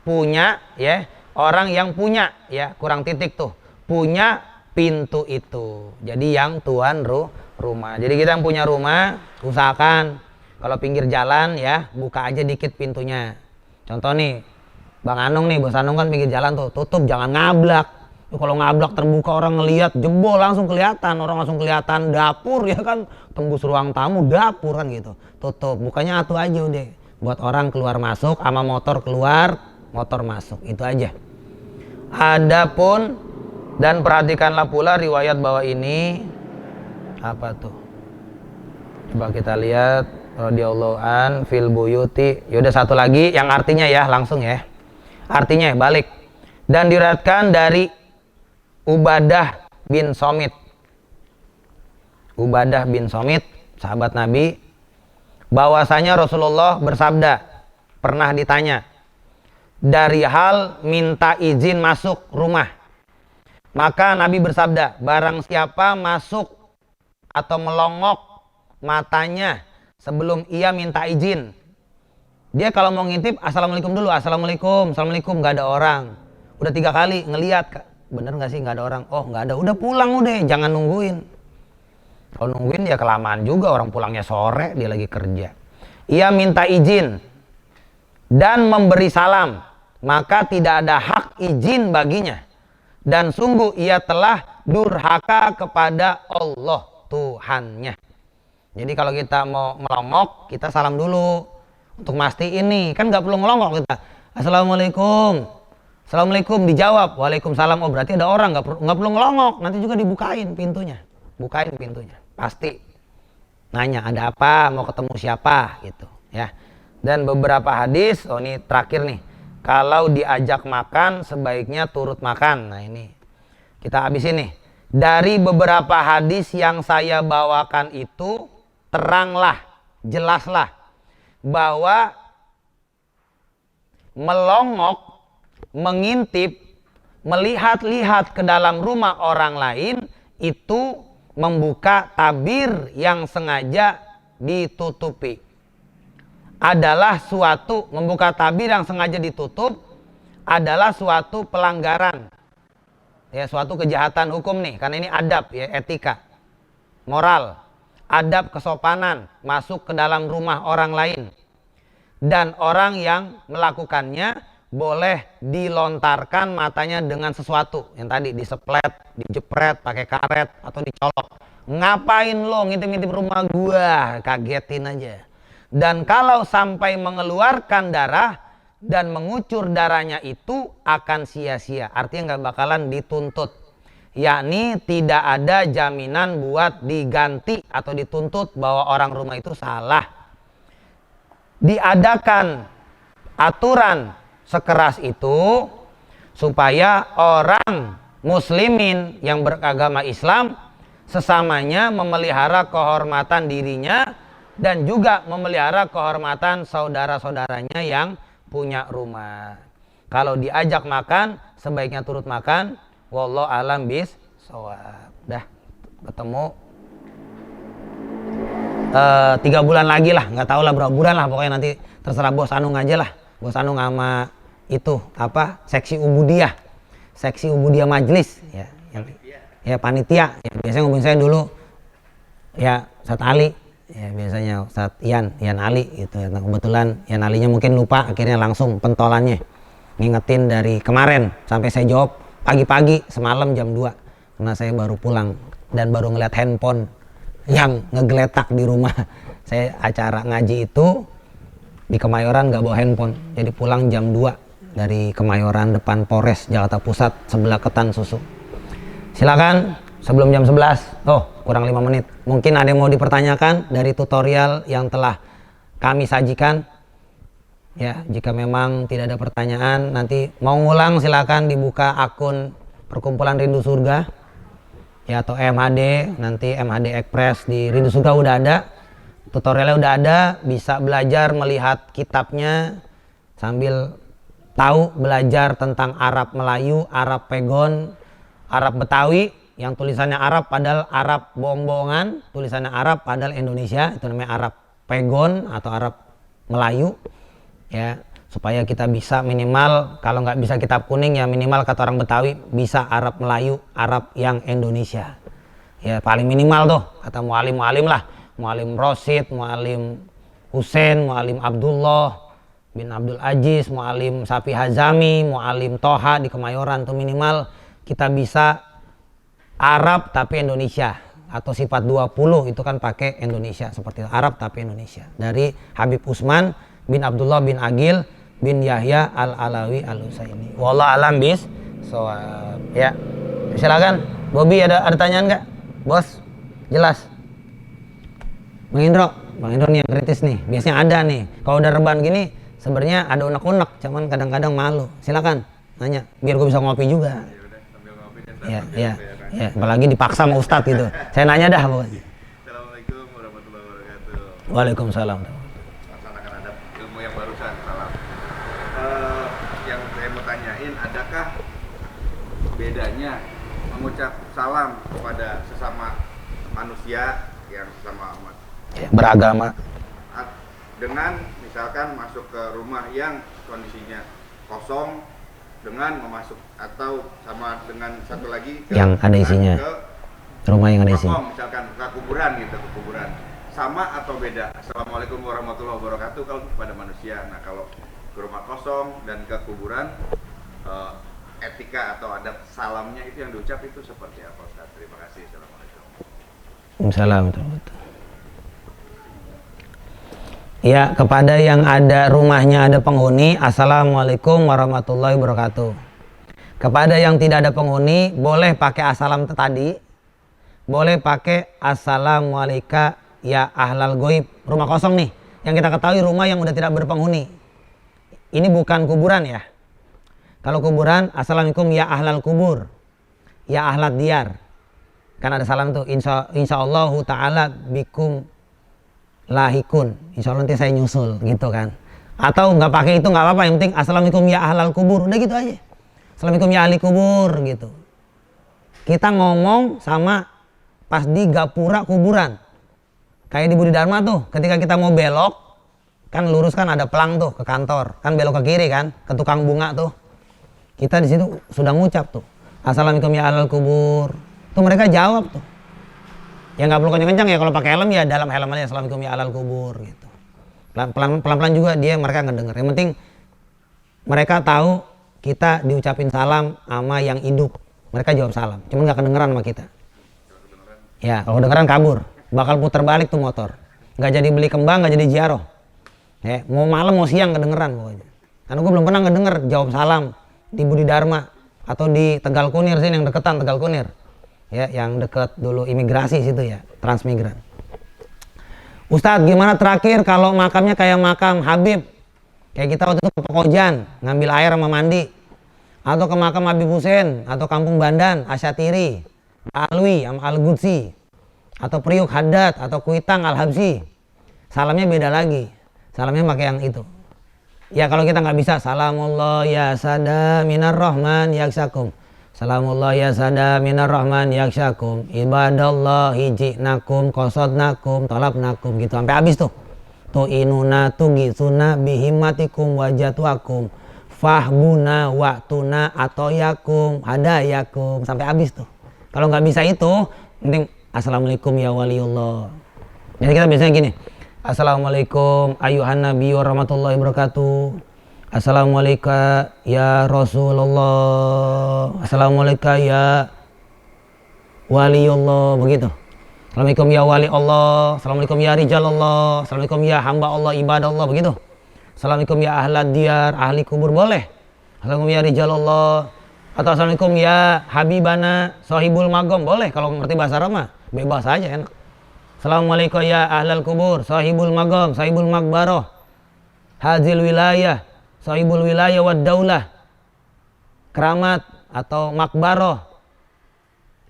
punya ya, orang yang punya ya, kurang titik tuh, punya pintu itu. Jadi yang tuan rumah. Jadi kita yang punya rumah, usahakan kalau pinggir jalan ya, buka aja dikit pintunya. Contoh nih, Bang Anung nih, Bos Anung kan pinggir jalan tuh, tutup, jangan ngablak. Kalau ngablak terbuka orang ngelihat, jebol langsung kelihatan, orang langsung kelihatan dapur ya kan, tembus ruang tamu dapur kan gitu. Tutup, bukanya atuh aja udah. Buat orang keluar masuk, sama motor keluar, motor masuk, itu aja. Adapun dan perhatikanlah pula riwayat bahwa ini apa tuh? Coba kita lihat radhiyallahu an fil buyuti. Yaudah satu lagi yang artinya ya, langsung ya. Artinya balik. Dan diriwayatkan dari Ubadah bin Somit. Ubadah bin Somit, sahabat Nabi, bahwasanya Rasulullah bersabda, pernah ditanya dari hal minta izin masuk rumah. Maka Nabi bersabda, barang siapa masuk atau melongok matanya sebelum ia minta izin. Dia kalau mau ngintip, assalamualaikum dulu, assalamualaikum, assalamualaikum, nggak ada orang. Udah 3 kali ngelihat, bener nggak sih nggak ada orang? Oh nggak ada, udah pulang udah, jangan nungguin. Kalau nungguin ya kelamaan juga, orang pulangnya sore, dia lagi kerja. Ia minta izin dan memberi salam, maka tidak ada hak izin baginya. Dan sungguh ia telah durhaka kepada Allah Tuhannya. Jadi kalau kita mau melongok, kita salam dulu. Untuk mastiin nih, kan nggak perlu ngelongok kita. Assalamualaikum. Assalamualaikum, dijawab. Waalaikumsalam. Oh berarti ada orang, nggak perlu ngelongok. Nanti juga dibukain pintunya. Bukain pintunya. Pasti. Nanya ada apa, mau ketemu siapa gitu ya. Dan beberapa hadis, oh ini terakhir nih. Kalau diajak makan sebaiknya turut makan. Nah ini kita habisin nih. Dari beberapa hadis yang saya bawakan itu, teranglah, jelaslah bahwa melongok, mengintip, melihat-lihat ke dalam rumah orang lain itu membuka tabir yang sengaja ditutupi. Adalah suatu, membuka tabir yang sengaja ditutup adalah suatu pelanggaran. Ya, suatu kejahatan hukum nih, karena ini adab ya, etika, moral. Adab kesopanan masuk ke dalam rumah orang lain, dan orang yang melakukannya boleh dilontarkan matanya dengan sesuatu yang tadi diseplet, dijepret pakai karet atau dicolok. Ngapain lo ngintip-ngintip rumah gua? Kagetin aja. Dan kalau sampai mengeluarkan darah dan mengucur darahnya itu akan sia-sia, artinya nggak bakalan dituntut. Yakni tidak ada jaminan buat diganti atau dituntut bahwa orang rumah itu salah. Diadakan aturan sekeras itu supaya orang muslimin yang beragama Islam sesamanya memelihara kehormatan dirinya dan juga memelihara kehormatan saudara-saudaranya yang punya rumah. Kalau diajak makan sebaiknya turut makan. Wallahu alam bis-shawab. Dah ketemu 3 bulan lagi lah, nggak tahu lah berapa bulan lah, pokoknya nanti terserah Bos Anung aja lah. Bos Anung sama itu apa, seksi Ubudiyah majelis ya, yang, ya panitia ya, biasanya ngomongin saya dulu ya Ustaz Ali ya, biasanya Ustaz Yan Ali gitu ya. Nah, kebetulan Yan Alinya mungkin lupa, akhirnya langsung pentolannya ngingetin dari kemarin sampai saya jawab pagi-pagi semalam jam 2 karena saya baru pulang dan baru ngeliat handphone yang ngegeletak di rumah. Saya acara ngaji itu di Kemayoran nggak bawa handphone, jadi pulang jam 2 dari Kemayoran depan Polres Jakarta Pusat sebelah Ketan Susu. Silakan sebelum jam 11. Oh kurang 5 menit, mungkin ada yang mau dipertanyakan dari tutorial yang telah kami sajikan. Ya, jika memang tidak ada pertanyaan, nanti mau ngulang silakan dibuka akun Perkumpulan Rindu Surga ya, atau MHD, nanti MHD Express di Rindu Surga udah ada, tutorialnya udah ada, bisa belajar melihat kitabnya sambil tahu belajar tentang Arab Melayu, Arab Pegon, Arab Betawi yang tulisannya Arab padahal Arab bohong-bohongan, tulisannya Arab padahal Indonesia, itu namanya Arab Pegon atau Arab Melayu, ya, supaya kita bisa minimal, kalau nggak bisa kitab kuning ya minimal kata orang Betawi bisa Arab Melayu, Arab yang Indonesia, ya paling minimal tuh kata mualim-mualim lah, mualim Rosid, mualim Husain, mualim Abdullah bin Abdul Aziz, mualim Safi Hazami, mualim Toha di Kemayoran, tuh minimal kita bisa Arab tapi Indonesia, atau sifat 20 itu kan pakai Indonesia, seperti itu, Arab tapi Indonesia, dari Habib Usman bin Abdullah bin Agil bin Yahya al-Alawi al-Husaini. Wallah alam bis. So, ya. Silakan. Bobby ada tanyaan nggak? Bos, jelas. Bang Indro nih yang kritis nih. Biasanya ada nih. Kalau udah rebahan gini, sebenarnya ada unek-unek, cuman kadang-kadang malu. Silakan, nanya. Biar gue bisa ngopi juga. Ya, apalagi dipaksa sama Ustadz gitu. Saya nanya dah, Bu. Assalamualaikum warahmatullahi wabarakatuh. Waalaikumsalam. Laksanakan adab ilmu yang barusan, salam. Yang saya mau tanyain, adakah bedanya mengucap salam kepada sesama manusia yang sesama umat Beragama dengan misalkan masuk ke rumah yang kondisinya kosong, dengan memasuk, atau sama dengan satu lagi yang ada isinya, rumah yang ada isinya, misalkan ke kuburan gitu, ke kuburan, sama atau beda? Assalamualaikum warahmatullahi wabarakatuh kalau kepada manusia. Nah, kalau ke rumah kosong dan ke kuburan, etika atau adab salamnya itu yang diucap itu seperti apa, Ustaz? Terima kasih. Assalamualaikum. Waalaikumsalam. Ya, kepada yang ada rumahnya ada penghuni, Assalamualaikum warahmatullahi wabarakatuh. Kepada yang tidak ada penghuni, boleh pakai assalam tadi, boleh pakai assalamualaikum ya ahlal goib. Rumah kosong nih, yang kita ketahui rumah yang udah tidak berpenghuni. Ini bukan kuburan ya. Kalau kuburan, assalamualaikum ya ahlal kubur, ya ahlat diyar. Kan ada salam tuh, insyaallahu ta'ala bikum lahikun, insya Allah nanti saya nyusul gitu kan. Atau nggak pakai itu nggak apa-apa, yang penting assalamualaikum ya ahlal kubur, udah gitu aja. Assalamualaikum ya ahli kubur gitu. Kita ngomong sama pas di gapura kuburan, kayak di Budi Dharma tuh, ketika kita mau belok kan lurus kan ada pelang tuh ke kantor, kan belok ke kiri kan ke tukang bunga tuh, kita di situ sudah ngucap tuh assalamualaikum ya ahlal kubur, tuh mereka jawab tuh. Ya nggak perlu kencang-kencang ya, kalau pakai helm ya dalam helm aja assalamualaikum ya alal kubur gitu. Pelan-pelan juga mereka ngedenger. Yang penting mereka tahu kita diucapin salam sama yang hidup. Mereka jawab salam, cuman nggak kedengeran sama kita. Ya kalau kedengeran kabur, bakal putar balik tuh motor. Nggak jadi beli kembang, nggak jadi ziarah. Ya, mau malam mau siang kedengeran pokoknya. Karena gue belum pernah ngedenger jawab salam di Budi Dharma atau di Tegal Kunir sini, yang deketan Tegal Kunir. Ya, yang dekat dulu imigrasi situ ya, Transmigran. Ustadz, gimana terakhir kalau makamnya kayak makam Habib? Kayak kita waktu itu ke Pekojan, ngambil air sama mandi. Atau ke makam Habib Hussein, atau Kampung Bandan, Asyatiri, Alwi, sama Al-Gudsi. Atau Priuk Haddad, atau Kuitang Al-Habsi. Salamnya beda lagi. Salamnya pakai yang itu. Ya kalau kita nggak bisa, salamullah ya sada minar rahman yaksakum. Salamullah ya sada minar rahman yaksyakum ibadallahi ji'nakum qasodnakum talabnakum gitu sampai habis tuh. Tu'inuna tugisuna bihimatikum wajatuakum fahbuna waktuna atoyakum hadayakum sampai habis tuh. Kalau nggak bisa itu, penting assalamualaikum ya waliullah. Jadi kita biasanya gini, assalamualaikum ayuhan nabi warahmatullahi wabarakatuh. Assalamualaikum ya Rasulullah. Assalamualaikum ya Waliullah, begitu. Assalamualaikum ya Wali Allah. Assalamualaikum ya Rijal Allah. Assalamualaikum ya hamba Allah, ibadah Allah, begitu. Assalamualaikum ya ahlad diyar, ahli kubur, boleh. Assalamualaikum ya Rijal Allah. Atau assalamualaikum ya Habibana, Sohibul Magom, boleh. Kalau ngerti bahasa Arab mah bebas aja, enak. Assalamualaikum ya ahlal kubur, Sohibul Magom, Sohibul Magbaroh, Hazil wilayah, Sohibul wilayah wad daulah, keramat atau makbaroh,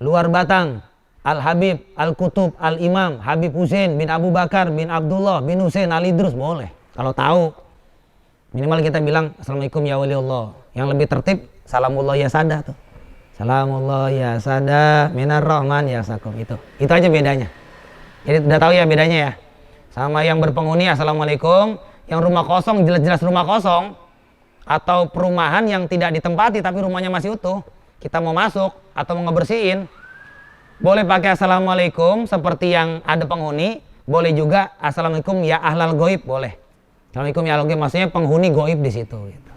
luar Batang, Al-Habib, Al-Kutub, Al-Imam, Habib Hussein bin Abu Bakar bin Abdullah bin Hussein Al-Idrus, boleh. Kalau tahu, minimal kita bilang Assalamualaikum ya waliullah. Yang lebih tertib, Salamullah ya sada tuh. Salamullah ya sada minar rahman ya sakum, itu aja bedanya. Jadi udah tahu ya bedanya ya. Sama yang berpenghuni Assalamualaikum, yang rumah kosong, jelas-jelas rumah kosong, atau perumahan yang tidak ditempati tapi rumahnya masih utuh, kita mau masuk atau mau ngebersihin, boleh pakai Assalamualaikum seperti yang ada penghuni, boleh juga Assalamualaikum ya ahlal goib, boleh. Assalamualaikum ya ahlal goib, maksudnya penghuni goib di situ gitu.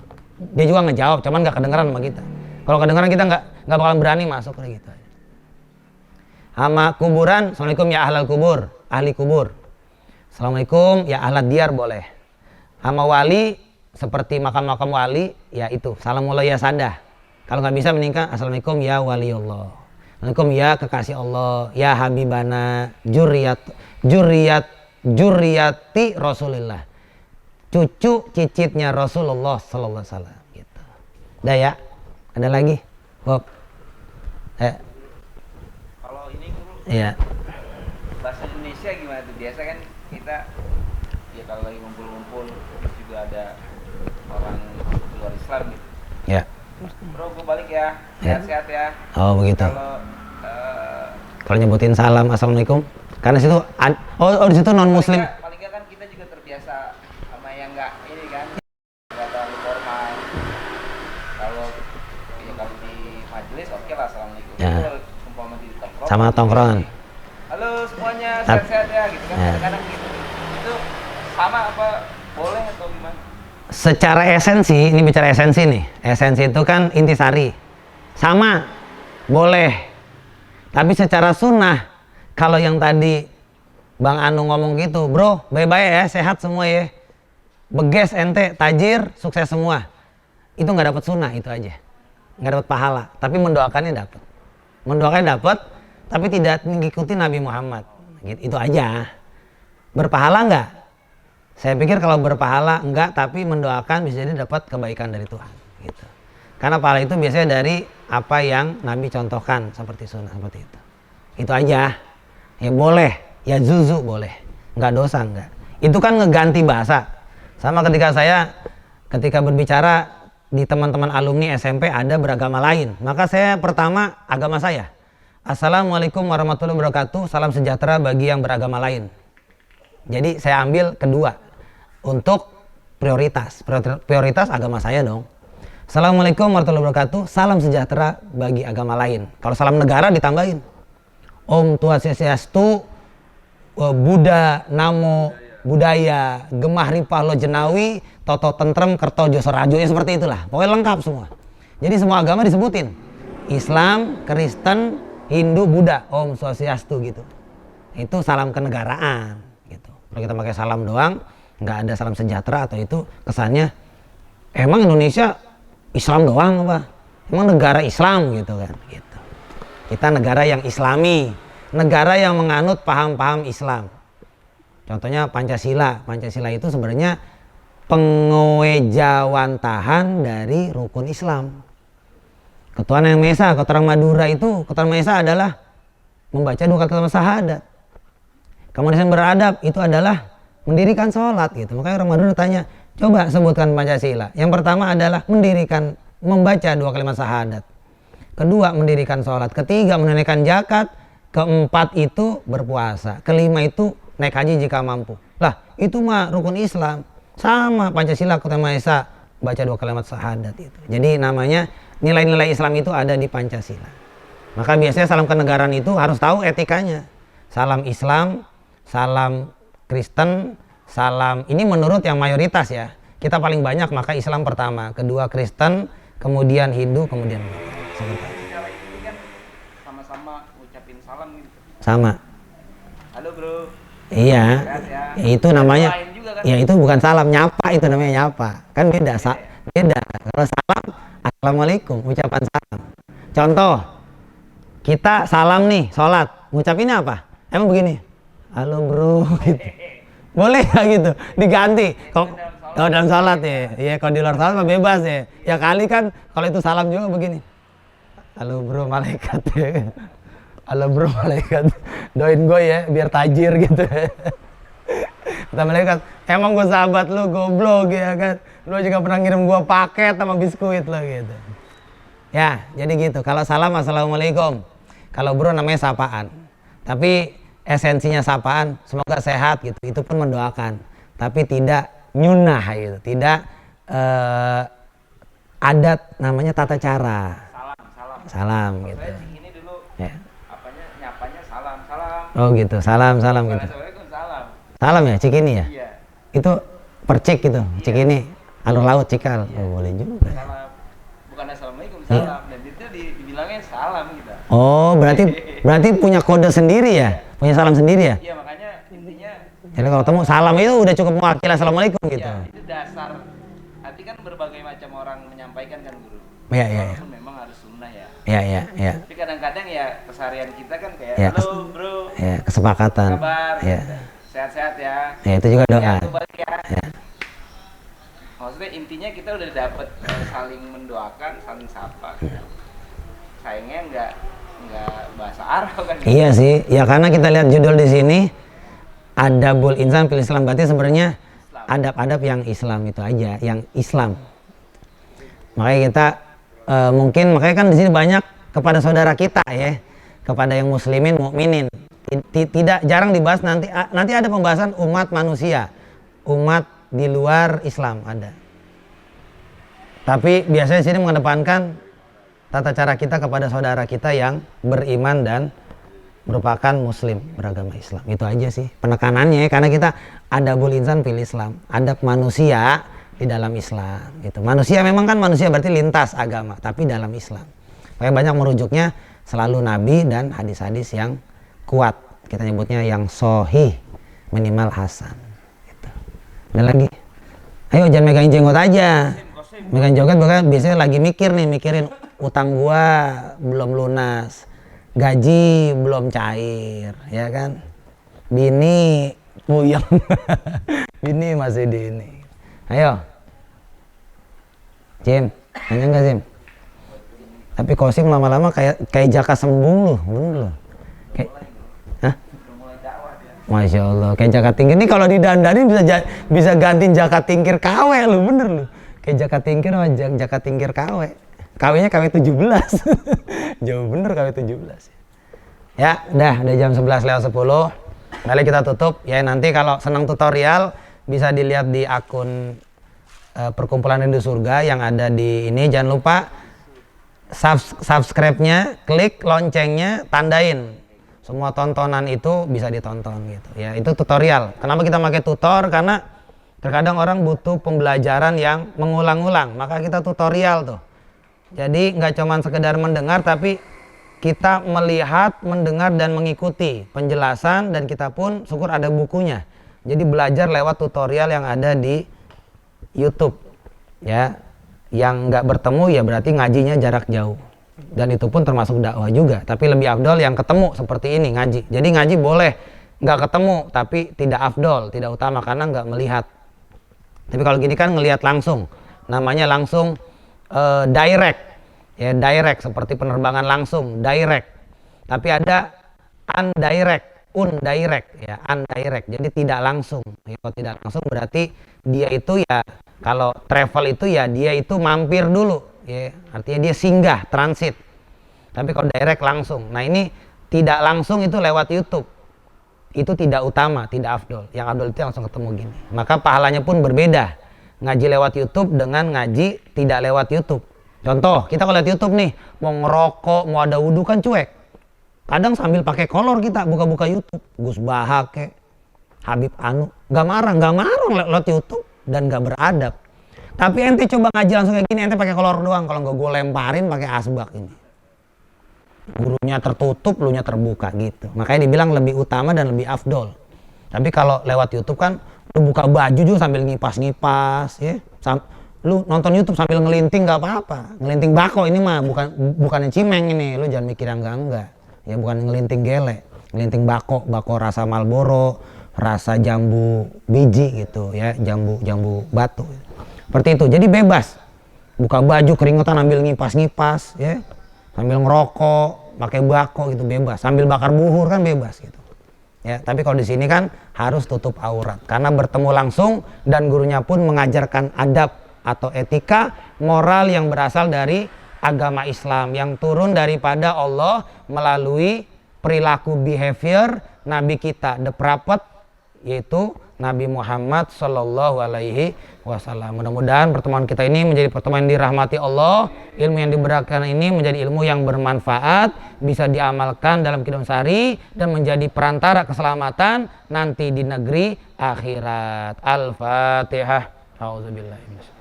Dia juga ngejawab, cuman nggak kedengeran sama kita. Kalau kedengeran kita nggak bakalan berani masuk kayak gitu. Sama kuburan, Assalamualaikum ya ahlal kubur, ahli kubur. Assalamualaikum ya ahlat diyar, boleh. Sama wali, seperti makam-makam wali, ya itu Salamullah ya sadah. Kalau nggak bisa meningkat, Assalamualaikum ya waliullah. Assalamualaikum ya kekasih Allah, ya habibana, juriyati Rasulillah, cucu cicitnya Rasulullah sallallahu alaihi wasallam gitu. Udah ya? Ada lagi? Bob. Kalau ini guru, Iya. bahasa Indonesia gimana tuh? Biasa kan kita ya kalau lagi ngumpul-ngumpul terus juga ada orang luar Islam gitu. Ya. Bro, gue balik ya. Sehat-sehat ya. Oh begitu. Kalau nyebutin salam Assalamualaikum, karena situ di situ non muslim. Paling nggak kan kita juga terbiasa sama yang nggak ini kan, nggak terlalu formal. Kalau di majelis oke lah Assalamualaikum. Ya. Kalau umpama di tongkrong Sama tongkrongan. halo semuanya, sehat-sehat ya gitu kan. Ya. Kadang-kadang gitu. Itu sama apa boleh atau gimana? Secara esensi, ini bicara esensi nih. Esensi itu kan intisari. Sama, boleh. Tapi secara sunnah, kalau yang tadi Bang Anu ngomong gitu, bro, baik-baik ya, sehat semua ya. Beges ente, tajir, sukses semua. Itu nggak dapat sunnah, itu aja. Nggak dapat pahala, tapi mendoakannya dapat. Mendoakannya dapat, tapi tidak mengikuti Nabi Muhammad. Gitu, itu aja. Berpahala nggak? Saya pikir kalau berpahala enggak, tapi mendoakan bisa jadi dapat kebaikan dari Tuhan. Gitu. Karena pahala itu biasanya dari apa yang Nabi contohkan seperti sunnah seperti itu. Itu aja. Ya boleh, ya zuzu boleh, enggak dosa enggak. Itu kan ngeganti bahasa. Sama ketika berbicara di teman-teman alumni SMP ada beragama lain, maka saya pertama agama saya. Assalamualaikum warahmatullahi wabarakatuh. Salam sejahtera bagi yang beragama lain. Jadi saya ambil kedua. Untuk prioritas agama saya dong. Assalamualaikum warahmatullahi wabarakatuh, salam sejahtera bagi agama lain. Kalau salam negara ditambahin Om Swastiastu, Buddha, Namo Buddhaya, Gemah Ripah Lo Jenawi, Toto Tentrem, Kerto Joso Rajo, ya seperti itulah. Pokoknya lengkap semua. Jadi semua agama disebutin. Islam, Kristen, Hindu, Buddha, Om Swastiastu gitu. Itu salam kenegaraan gitu. Kalau kita pakai salam doang, nggak ada salam sejahtera atau itu kesannya emang Indonesia Islam doang apa? Emang negara Islam gitu kan? Gitu. Kita negara yang Islami, negara yang menganut paham-paham Islam. Contohnya Pancasila. Pancasila itu sebenarnya pengejawantahan dari rukun Islam. Ketuhanan yang Maha Esa, keterangan Madura itu keterangan Maha Esa adalah membaca 2 kalimat syahadat. Kemudian beradab itu adalah mendirikan sholat gitu. Makanya orang Madura tanya, coba sebutkan Pancasila. Yang pertama adalah membaca 2 kalimat syahadat. Kedua, mendirikan sholat. Ketiga, menunaikan zakat. Keempat itu berpuasa. Kelima itu naik haji jika mampu. Lah, itu mah rukun Islam. Sama Pancasila, ketuhanan Maha Esa, baca 2 kalimat syahadat itu. Jadi namanya nilai-nilai Islam itu ada di Pancasila. Maka biasanya salam kenegaraan itu harus tahu etikanya. Salam Islam, salam Kristen, salam ini menurut yang mayoritas ya. Kita paling banyak maka Islam pertama, kedua Kristen, kemudian Hindu, kemudian Cara ini kan sama-sama ngucapin salam gitu. sama. Halo bro. Iya. Sehat ya. Itu namanya. Lain juga kan? Ya itu bukan salam, nyapa itu namanya nyapa. Kan beda, beda. Kalau salam, assalamualaikum, ucapan salam. Contoh, kita salam nih, sholat, ngucapinnya apa? Emang begini. Halo bro, gitu. Boleh ya gitu, diganti. Kalau dalam sholat ya, ya kalau di luar sholat mah bebas ya. Ya kali kan kalau itu salam juga begini. Halo bro malaikat ya. Halo bro, malaikat doain gue ya biar tajir gitu. Kata malaikat, emang gue sahabat lu goblok ya kan, lu juga pernah ngirim gue paket sama biskuit lo gitu. Ya jadi gitu. Kalau salam assalamualaikum, kalau bro namanya sapaan. Tapi esensinya sapaan semoga sehat gitu, itu pun mendoakan, tapi tidak nyunah gitu, tidak adat, namanya tata cara. Salam gitu. Ini dulu Ya. nyapanya salam. Oh gitu, salam gitu. Assalamualaikum, salam. Salam ya, Cikini ya? Iya. Itu percik gitu, Cikini, alur laut Cikal. Oh boleh juga. Salam. Bukan assalamualaikum, Iya. salam. Dan itu dibilangnya salam gitu. Oh berarti punya kode sendiri ya? Punya salam sendiri ya? Iya, makanya intinya Jadi kalau ketemu salam itu udah cukup mewakili assalamualaikum gitu. ya itu dasar. Nanti kan berbagai macam orang menyampaikan kan guru. Iya. Walaupun memang harus sunnah ya. Iya. Tapi kadang-kadang ya keseharian kita kan kayak Ya, halo bro, Ya, kesepakatan. kabar, Ya. sehat-sehat ya. Ya itu juga doa. Ya, itu balik ya. Ya. Maksudnya intinya kita udah dapet saling mendoakan, saling sapa. Sayangnya nggak bahasa Arab kan. Iya sih, ya karena kita lihat judul di sini Adabul Insan fil Islam, berarti sebenarnya adab-adab yang Islam itu aja, yang Islam. Makanya kita makanya kan di sini banyak kepada saudara kita ya, kepada yang muslimin, mukminin. Tidak jarang dibahas, nanti ada pembahasan umat manusia, umat di luar Islam ada. Tapi biasanya sini mengedepankan tata cara kita kepada saudara kita yang beriman dan merupakan muslim, beragama Islam. Itu aja sih penekanannya, karena kita adabul insan fil Islam, adab manusia di dalam Islam. Itu manusia memang kan manusia berarti lintas agama, tapi dalam Islam. Makanya banyak merujuknya selalu Nabi dan hadis-hadis yang kuat. Kita nyebutnya yang sohih, minimal hasan. Gitu. Ada lagi? Ayo jangan megangin jenggot aja. Megang jenggot biasanya lagi mikirin utang gua belum lunas, gaji belum cair, ya kan? Bini puyeng, bini masih di ini. Ayo, Jim, nanya nggak Jim? Tapi Kosim lama-lama kayak jaka sembung lu, bener lu. Kayak, hah? Masya Allah, kayak jaka tingkir. Ini kalau didandanin bisa gantiin jaka tingkir KW lu, bener lu. Kayak jaka tingkir sama jaka tingkir KW. KW-nya KW 17. Jauh bener KW 17. Ya, udah jam 11:10. Kali kita tutup. Ya nanti kalau senang tutorial bisa dilihat di akun Perkumpulan Rindu Surga yang ada di ini. Jangan lupa subscribe-nya, klik loncengnya, tandain. Semua tontonan itu bisa ditonton gitu. Ya, itu tutorial. Kenapa kita pakai tutor? Karena terkadang orang butuh pembelajaran yang mengulang-ulang. Maka kita tutorial tuh. Jadi nggak cuma sekedar mendengar, tapi kita melihat, mendengar dan mengikuti penjelasan, dan kita pun syukur ada bukunya. Jadi belajar lewat tutorial yang ada di YouTube. Ya, yang nggak bertemu ya berarti ngajinya jarak jauh. Dan itu pun termasuk dakwah juga. Tapi lebih afdol yang ketemu seperti ini ngaji. Jadi ngaji boleh nggak ketemu, tapi tidak afdol, tidak utama karena nggak melihat. Tapi kalau gini kan ngelihat langsung, namanya langsung direct, ya direct seperti penerbangan langsung, direct. Tapi ada undirect, ya undirect. Jadi tidak langsung. Ya, kalau tidak langsung berarti dia itu ya kalau travel itu ya dia itu mampir dulu, ya artinya dia singgah, transit. Tapi kalau direct langsung. Nah ini tidak langsung itu lewat YouTube. Itu tidak utama, tidak afdol. Yang afdol itu langsung ketemu gini. Maka pahalanya pun berbeda. Ngaji lewat YouTube dengan ngaji tidak lewat YouTube. Contoh, kita kalau lihat YouTube nih, mau ngerokok, mau ada wudhu kan cuek. Kadang sambil pakai kolor kita buka-buka YouTube. Gus Bahak, Habib Anu, nggak marah lewat YouTube dan nggak beradab. Tapi ente coba ngaji langsung kayak gini, ente pakai kolor doang. Kalau nggak gue lemparin pakai asbak ini. Gurunya tertutup, lunya terbuka gitu. Makanya dibilang lebih utama dan lebih afdol. Tapi kalau lewat YouTube kan lu buka baju juga sambil ngipas-ngipas ya. Lu nonton YouTube sambil ngelinting nggak apa-apa. Ngelinting bako ini mah bukan yang cimeng ini. Lu jangan mikir yang enggak. Ya bukan ngelinting gele. Ngelinting bako rasa Marlboro, rasa jambu biji gitu ya, jambu batu. Seperti itu. Jadi bebas. Buka baju keringetan sambil ngipas-ngipas ya. Sambil ngerokok, pakai bako gitu bebas, sambil bakar buhur kan bebas gitu. Ya, tapi kalau di sini kan harus tutup aurat karena bertemu langsung dan gurunya pun mengajarkan adab atau etika moral yang berasal dari agama Islam yang turun daripada Allah melalui perilaku behavior Nabi kita the prophet, yaitu Nabi Muhammad Sallallahu Alaihi Wasallam. Mudah-mudahan pertemuan kita ini menjadi pertemuan yang dirahmati Allah. Ilmu yang diberikan ini menjadi ilmu yang bermanfaat, bisa diamalkan dalam kehidupan sehari dan menjadi perantara keselamatan nanti di negeri akhirat. Al-Fatihah. A'udzubillahi minasyaitonir.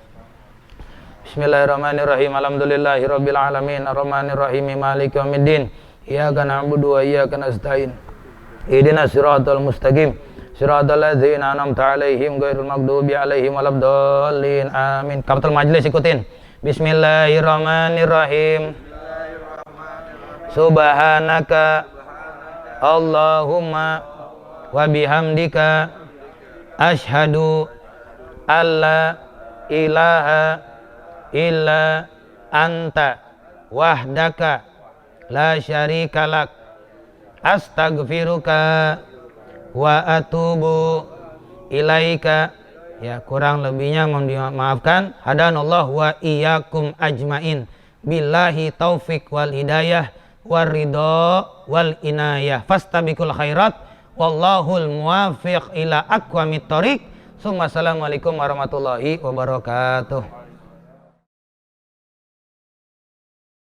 Bismillahirrahmanirrahim. Alhamdulillahirabbil alamin. Arrahmanirrahim. Maliki yaumiddin. Iyyaka na'budu wa iyyaka nasta'in. Ihdinas siratal mustaqim. Siratal ladzina an'amta 'alaihim ghairil maghdubi 'alaihim waladdallin. Amin. Kafatul majlis ikutin. Bismillahirrahmanirrahim. Subhanaka Allahumma wa bihamdika asyhadu alla ilaha illa anta wahdaka la syarikalak astaghfiruka wa atubu ilaika. Ya, kurang lebihnya mohon dimaafkan. Hadanallah wa iyyakum ajmain billahi taufik wal hidayah war ridha wal inayah fastabiqul khairat wallahul muwaffiq ila aqwamit thoriq. Assalamualaikum warahmatullahi wabarakatuh.